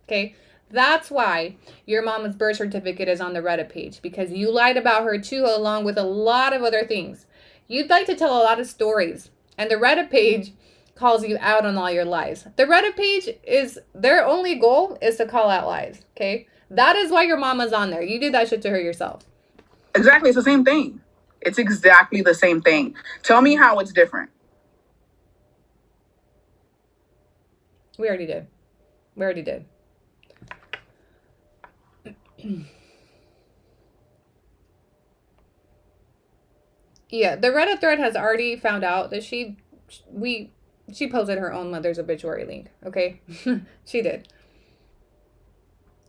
Speaker 1: Okay? That's why your mama's birth certificate is on the Reddit page. Because you lied about her too, along with a lot of other things. You'd like to tell a lot of stories. And the Reddit page calls you out on all your lies. The Reddit page is, their only goal is to call out lies. Okay? That is why your mama's on there. You did that shit to her yourself.
Speaker 5: Exactly. It's the same thing. It's exactly the same thing. Tell me how it's different.
Speaker 1: We already did. We already did. Yeah, the Reddit thread has already found out that she posted her own mother's obituary link, okay? She did.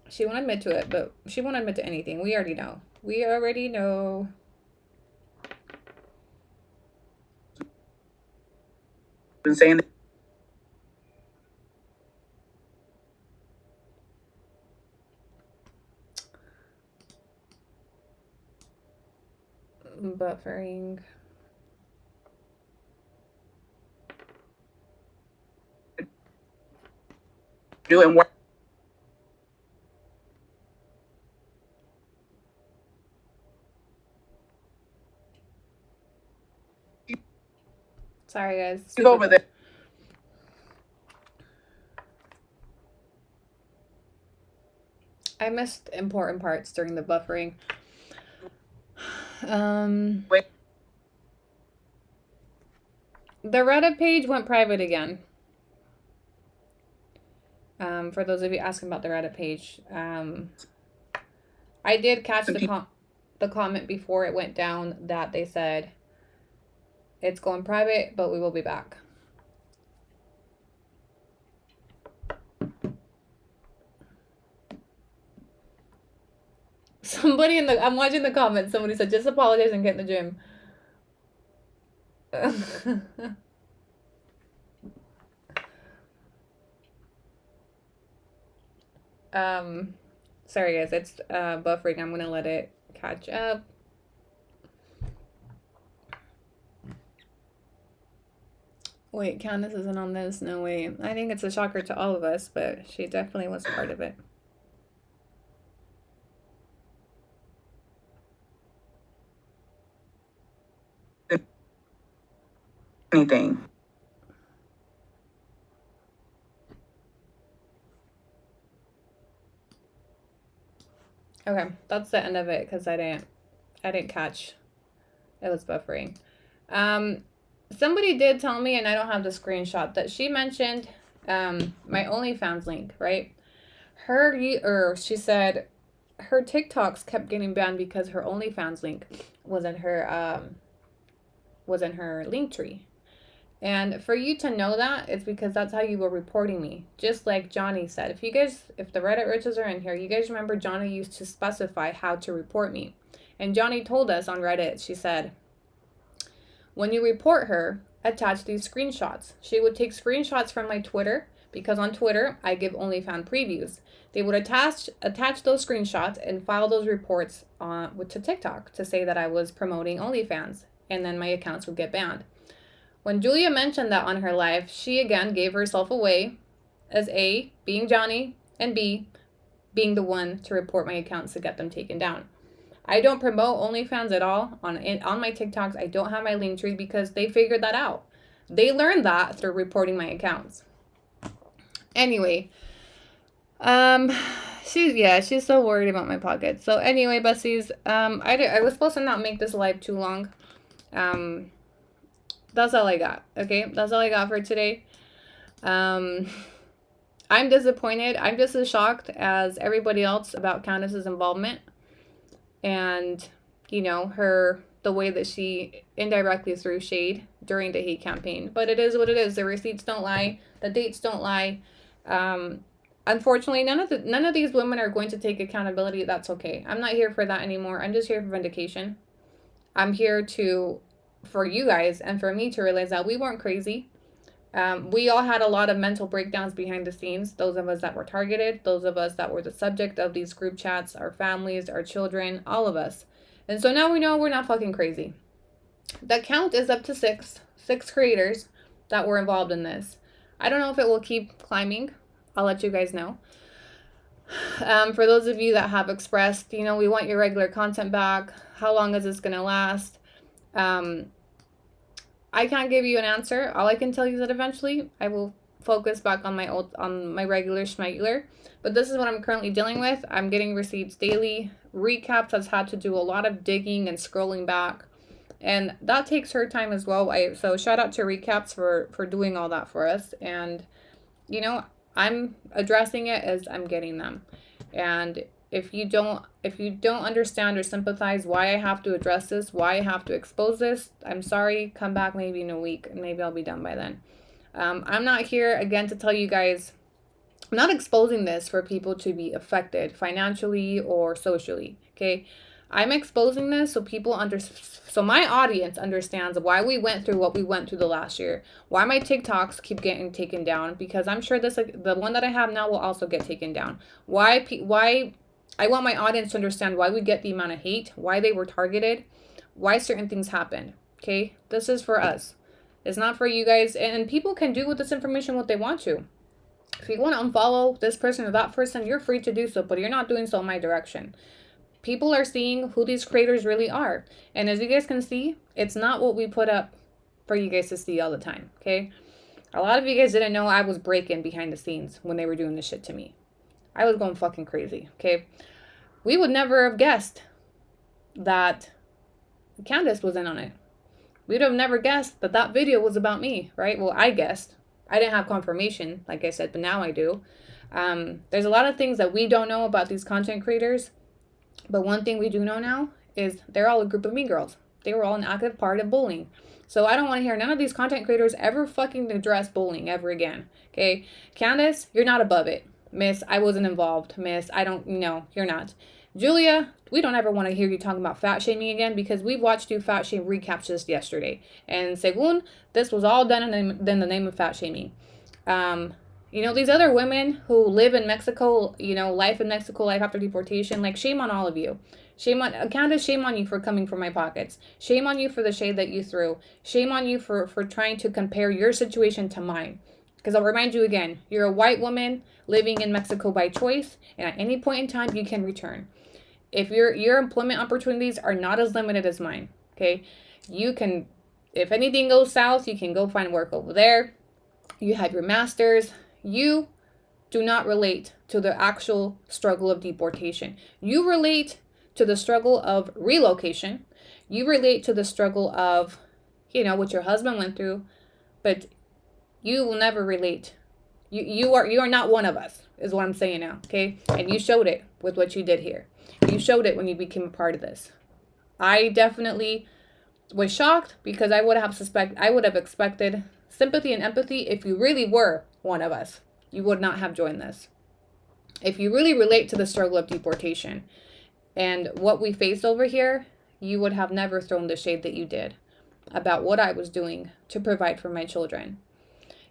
Speaker 1: She won't admit to it, but she won't admit to anything. We already know. We already know.
Speaker 5: Been saying that.
Speaker 1: Buffering.
Speaker 5: Doing what?
Speaker 1: Sorry, guys.
Speaker 5: She's over there.
Speaker 1: I missed important parts during the buffering.
Speaker 5: Wait.
Speaker 1: The Reddit page went private again. For those of you asking about the Reddit page, I did catch the comment before it went down that they said it's going private, but we will be back. Somebody I'm watching the comments. Somebody said, just apologize and get in the gym. Sorry guys, it's buffering. I'm gonna let it catch up. Wait, Candice isn't on this? No way. I think it's a shocker to all of us, but she definitely was part of it.
Speaker 5: anything.
Speaker 1: Okay, that's the end of it because I didn't catch. It was buffering. Somebody did tell me, and I don't have the screenshot, that she mentioned my OnlyFans link, right? She said her TikToks kept getting banned because her OnlyFans link was in her link tree. And for you to know that, it's because that's how you were reporting me. Just like Johnny said. If the Reddit Riches are in here, you guys remember Johnny used to specify how to report me. And Johnny told us on Reddit, she said, when you report her, attach these screenshots. She would take screenshots from my Twitter, because on Twitter, I give OnlyFans previews. They would attach those screenshots and file those reports to TikTok to say that I was promoting OnlyFans. And then my accounts would get banned. When Julia mentioned that on her live, she again gave herself away as A, being Johnny, and B, being the one to report my accounts to get them taken down. I don't promote OnlyFans at all on my TikToks. I don't have my link tree because they figured that out. They learned that through reporting my accounts. Anyway, she's so worried about my pockets. So anyway, Bussies, I was supposed to not make this live too long. That's all I got. Okay, that's all I got for today. I'm disappointed. I'm just as shocked as everybody else about Candice's involvement. And, the way that she indirectly threw shade during the hate campaign. But it is what it is. The receipts don't lie. The dates don't lie. Unfortunately, none of these women are going to take accountability. That's okay. I'm not here for that anymore. I'm just here for vindication. I'm here for you guys and for me to realize that we weren't crazy. We all had a lot of mental breakdowns behind the scenes. Those of us that were targeted, those of us that were the subject of these group chats, our families, our children, all of us. And so now we know we're not fucking crazy. The count is up to six creators that were involved in this. I don't know if it will keep climbing. I'll let you guys know. For those of you that have expressed, we want your regular content back. How long is this going to last? I can't give you an answer. All I can tell you is that eventually I will focus back on my regular schmegular. But this is what I'm currently dealing with. I'm getting receipts daily. Recaps has had to do a lot of digging and scrolling back. And that takes her time as well. So shout out to Recaps for doing all that for us. And, I'm addressing it as I'm getting them. And if you don't understand or sympathize why I have to address this, why I have to expose this, I'm sorry. Come back maybe in a week and maybe I'll be done by then. I'm not here again to tell you guys, I'm not exposing this for people to be affected financially or socially. Okay. I'm exposing this so my audience understands why we went through what we went through the last year, why my TikToks keep getting taken down, because I'm sure the one that I have now will also get taken down. Why I want my audience to understand why we get the amount of hate, why they were targeted, why certain things happened. Okay, this is for us. It's not for you guys, and people can do with this information what they want to. If you want to unfollow this person or that person, you're free to do so, but you're not doing so in my direction. People are seeing who these creators really are. And as you guys can see, it's not what we put up for you guys to see all the time, okay? A lot of you guys didn't know I was breaking behind the scenes when they were doing this shit to me. I was going fucking crazy, okay? We would never have guessed that Candice was in on it. We'd have never guessed that video was about me, right? Well, I guessed. I didn't have confirmation, like I said, but now I do. There's a lot of things that we don't know about these content creators. But one thing we do know now is they're all a group of mean girls. They were all an active part of bullying. So I don't want to hear none of these content creators ever fucking address bullying ever again. Okay? Candice, you're not above it. Miss, I wasn't involved. Miss, no, you're not. Julia, we don't ever want to hear you talking about fat shaming again because we've watched you fat shame recaps just yesterday. And según, this was all done in the name of fat shaming. These other women who live in Mexico, life in Mexico, life after deportation, like, shame on all of you. Candice, shame on you for coming for my pockets. Shame on you for the shade that you threw. Shame on you for trying to compare your situation to mine. Because I'll remind you again, you're a white woman living in Mexico by choice, and at any point in time, you can return. If your employment opportunities are not as limited as mine, okay, you can if anything goes south, you can go find work over there. You have your master's. You do not relate to the actual struggle of deportation. You relate to the struggle of relocation. You relate to the struggle of, what your husband went through, but you will never relate. You are not one of us, is what I'm saying now, okay? And you showed it with what you did here. You showed it when you became a part of this. I definitely was shocked because I would have expected sympathy and empathy. If you really were one of us, you would not have joined this. If you really relate to the struggle of deportation and what we face over here, you would have never thrown the shade that you did about what I was doing to provide for my children.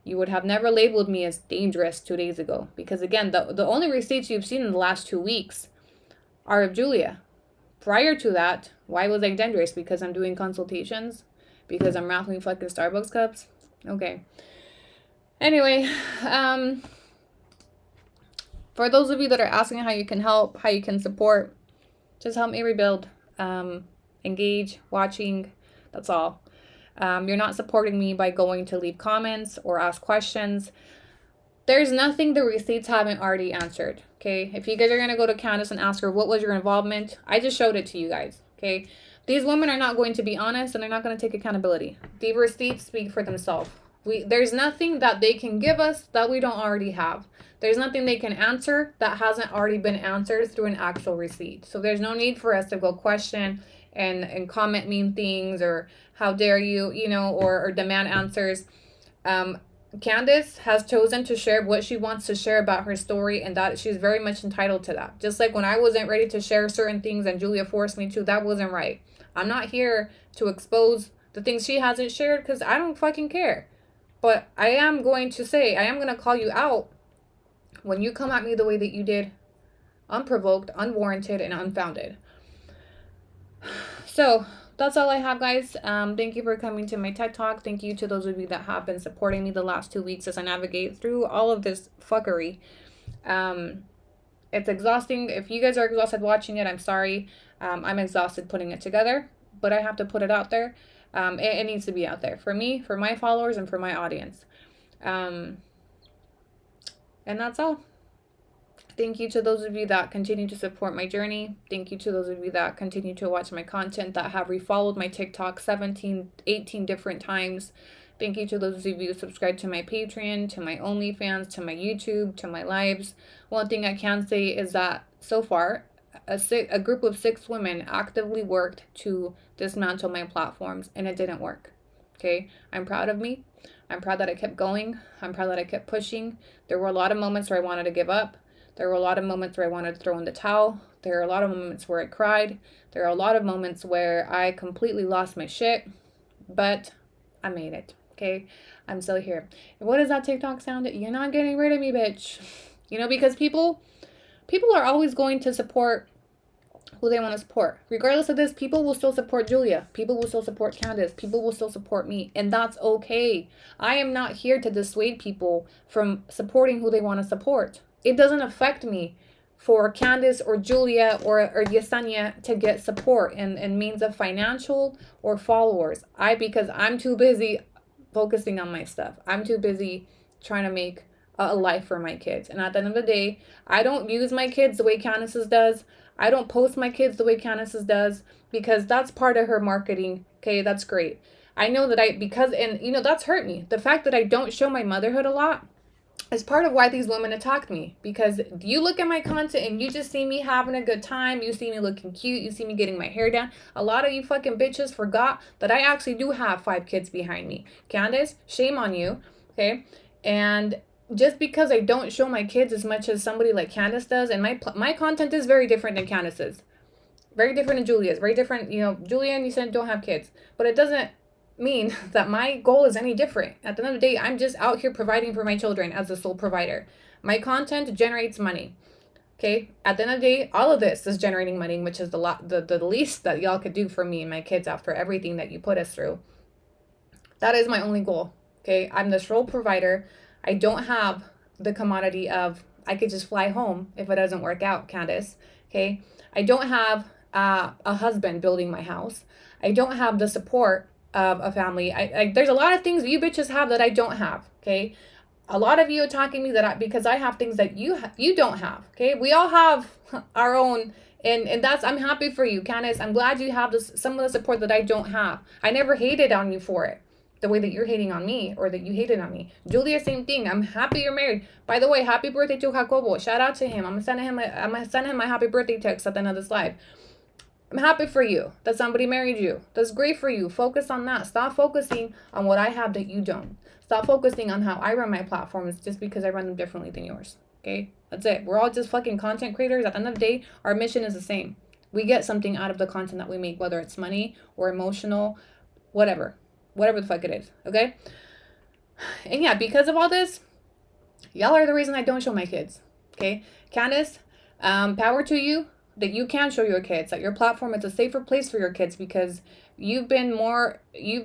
Speaker 1: You would have never labeled me as dangerous 2 days ago. Because again, the only receipts you've seen in the last 2 weeks are of Julia. Prior to that, why was I dangerous? Because I'm doing consultations? Because I'm raffling fucking Starbucks cups? Okay. Anyway, for those of you that are asking how you can help, how you can support, just help me rebuild. Engage, watching, that's all. You're not supporting me by going to leave comments or ask questions. There's nothing the receipts haven't already answered, okay? If you guys are going to go to Candice and ask her, what was your involvement? I just showed it to you guys, okay? These women are not going to be honest, and they're not going to take accountability. The receipts speak for themselves. There's nothing that they can give us that we don't already have. There's nothing they can answer that hasn't already been answered through an actual receipt. So there's no need for us to go question and comment mean things or how dare you, or demand answers. Candice has chosen to share what she wants to share about her story, and that she's very much entitled to that. Just like when I wasn't ready to share certain things and Julia forced me to, that wasn't right. I'm not here to expose the things she hasn't shared because I don't fucking care. But I am going to call you out when you come at me the way that you did, unprovoked, unwarranted, and unfounded. So that's all I have, guys. Thank you for coming to my TED Talk. Thank you to those of you that have been supporting me the last 2 weeks as I navigate through all of this fuckery. It's exhausting. If you guys are exhausted watching it, I'm sorry. I'm exhausted putting it together, but I have to put it out there. It needs to be out there for me, for my followers, and for my audience. And that's all. Thank you to those of you that continue to support my journey. Thank you to those of you that continue to watch my content, that have refollowed my TikTok 17, 18 different times. Thank you to those of you who subscribe to my Patreon, to my OnlyFans, to my YouTube, to my lives. One thing I can say is that so far, a group of 6 women actively worked to dismantle my platforms, and it didn't work. Okay? I'm proud of me. I'm proud that I kept going. I'm proud that I kept pushing. There were a lot of moments where I wanted to give up. There were a lot of moments where I wanted to throw in the towel. There are a lot of moments where I cried. There are a lot of moments where I completely lost my shit. But I made it, okay? I'm still here. And what does that TikTok sound? You're not getting rid of me, bitch. Because people are always going to support who they want to support. Regardless of this, people will still support Julia. People will still support Candice. People will still support me. And that's okay. I am not here to dissuade people from supporting who they want to support. It doesn't affect me for Candice or Julia or Yesenia to get support in means of financial or followers. Because I'm too busy focusing on my stuff. I'm too busy trying to make a life for my kids. And at the end of the day, I don't use my kids the way Candice's does. I don't post my kids the way Candice's does because that's part of her marketing. Okay, that's great. I know that that's hurt me. The fact that I don't show my motherhood a lot is part of why these women attacked me, because you look at my content and you just see me having a good time. You see me looking cute. You see me getting my hair done. A lot of you fucking bitches forgot that I actually do have 5 kids behind me. Candice, shame on you. Okay. And just because I don't show my kids as much as somebody like Candice does, and my content is very different than Candice's. Very different than Julia's. Very different. Julia and you said don't have kids. But it doesn't mean that my goal is any different. At the end of the day, I'm just out here providing for my children as the sole provider. My content generates money. Okay? At the end of the day, all of this is generating money, which is the least that y'all could do for me and my kids after everything that you put us through. That is my only goal. Okay? I'm the sole provider. I don't have the commodity of I could just fly home if it doesn't work out, Candice. Okay? I don't have a husband building my house. I don't have the support of a family. There's a lot of things you bitches have that I don't have, okay? A lot of you attacking me because I have things that you don't have, okay? We all have our own, and that's, I'm happy for you, Candice. I'm glad you have some of the support that I don't have. I never hated on you for it, the way that you're hating on me, or that you hated on me. Julia, same thing. I'm happy you're married. By the way, happy birthday to Jacobo. Shout out to him. I'm gonna send him my happy birthday text at the end of this live. I'm happy for you that somebody married you. That's great for you. Focus on that. Stop focusing on what I have that you don't. Stop focusing on how I run my platforms just because I run them differently than yours. Okay? That's it. We're all just fucking content creators. At the end of the day, our mission is the same. We get something out of the content that we make, whether it's money or emotional, whatever. Whatever the fuck it is. Okay? And yeah, because of all this, y'all are the reason I don't show my kids. Okay? Candice, power to you that you can show your kids, that your platform is a safer place for your kids, because you've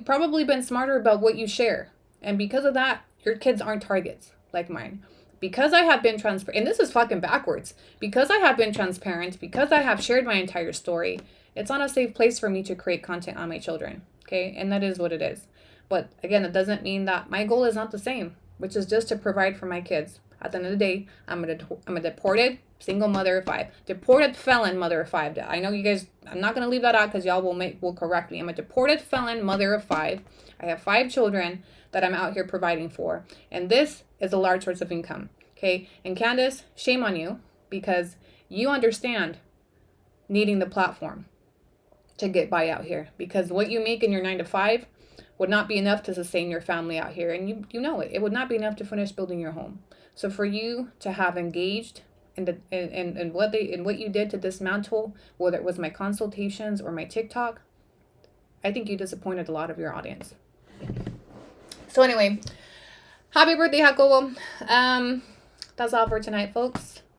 Speaker 1: probably been smarter about what you share. And because of that, your kids aren't targets like mine. Because I have been transparent, and this is fucking backwards. Because I have been transparent, because I have shared my entire story, it's not a safe place for me to create content on my children. Okay? And that is what it is. But again, it doesn't mean that my goal is not the same, which is just to provide for my kids. At the end of the day, I'm a deported single mother of 5. Deported felon mother of 5. I know you guys, I'm not going to leave that out because y'all will correct me. I'm a deported felon mother of 5. I have 5 children that I'm out here providing for. And this is a large source of income. Okay? And Candice, shame on you, because you understand needing the platform to get by out here. Because what you make in your 9 to 5 would not be enough to sustain your family out here. And you know it. It would not be enough to finish building your home. So for you to have engaged in what you did to dismantle, whether it was my consultations or my TikTok, I think you disappointed a lot of your audience. So anyway, happy birthday, Jacobo. That's all for tonight, folks.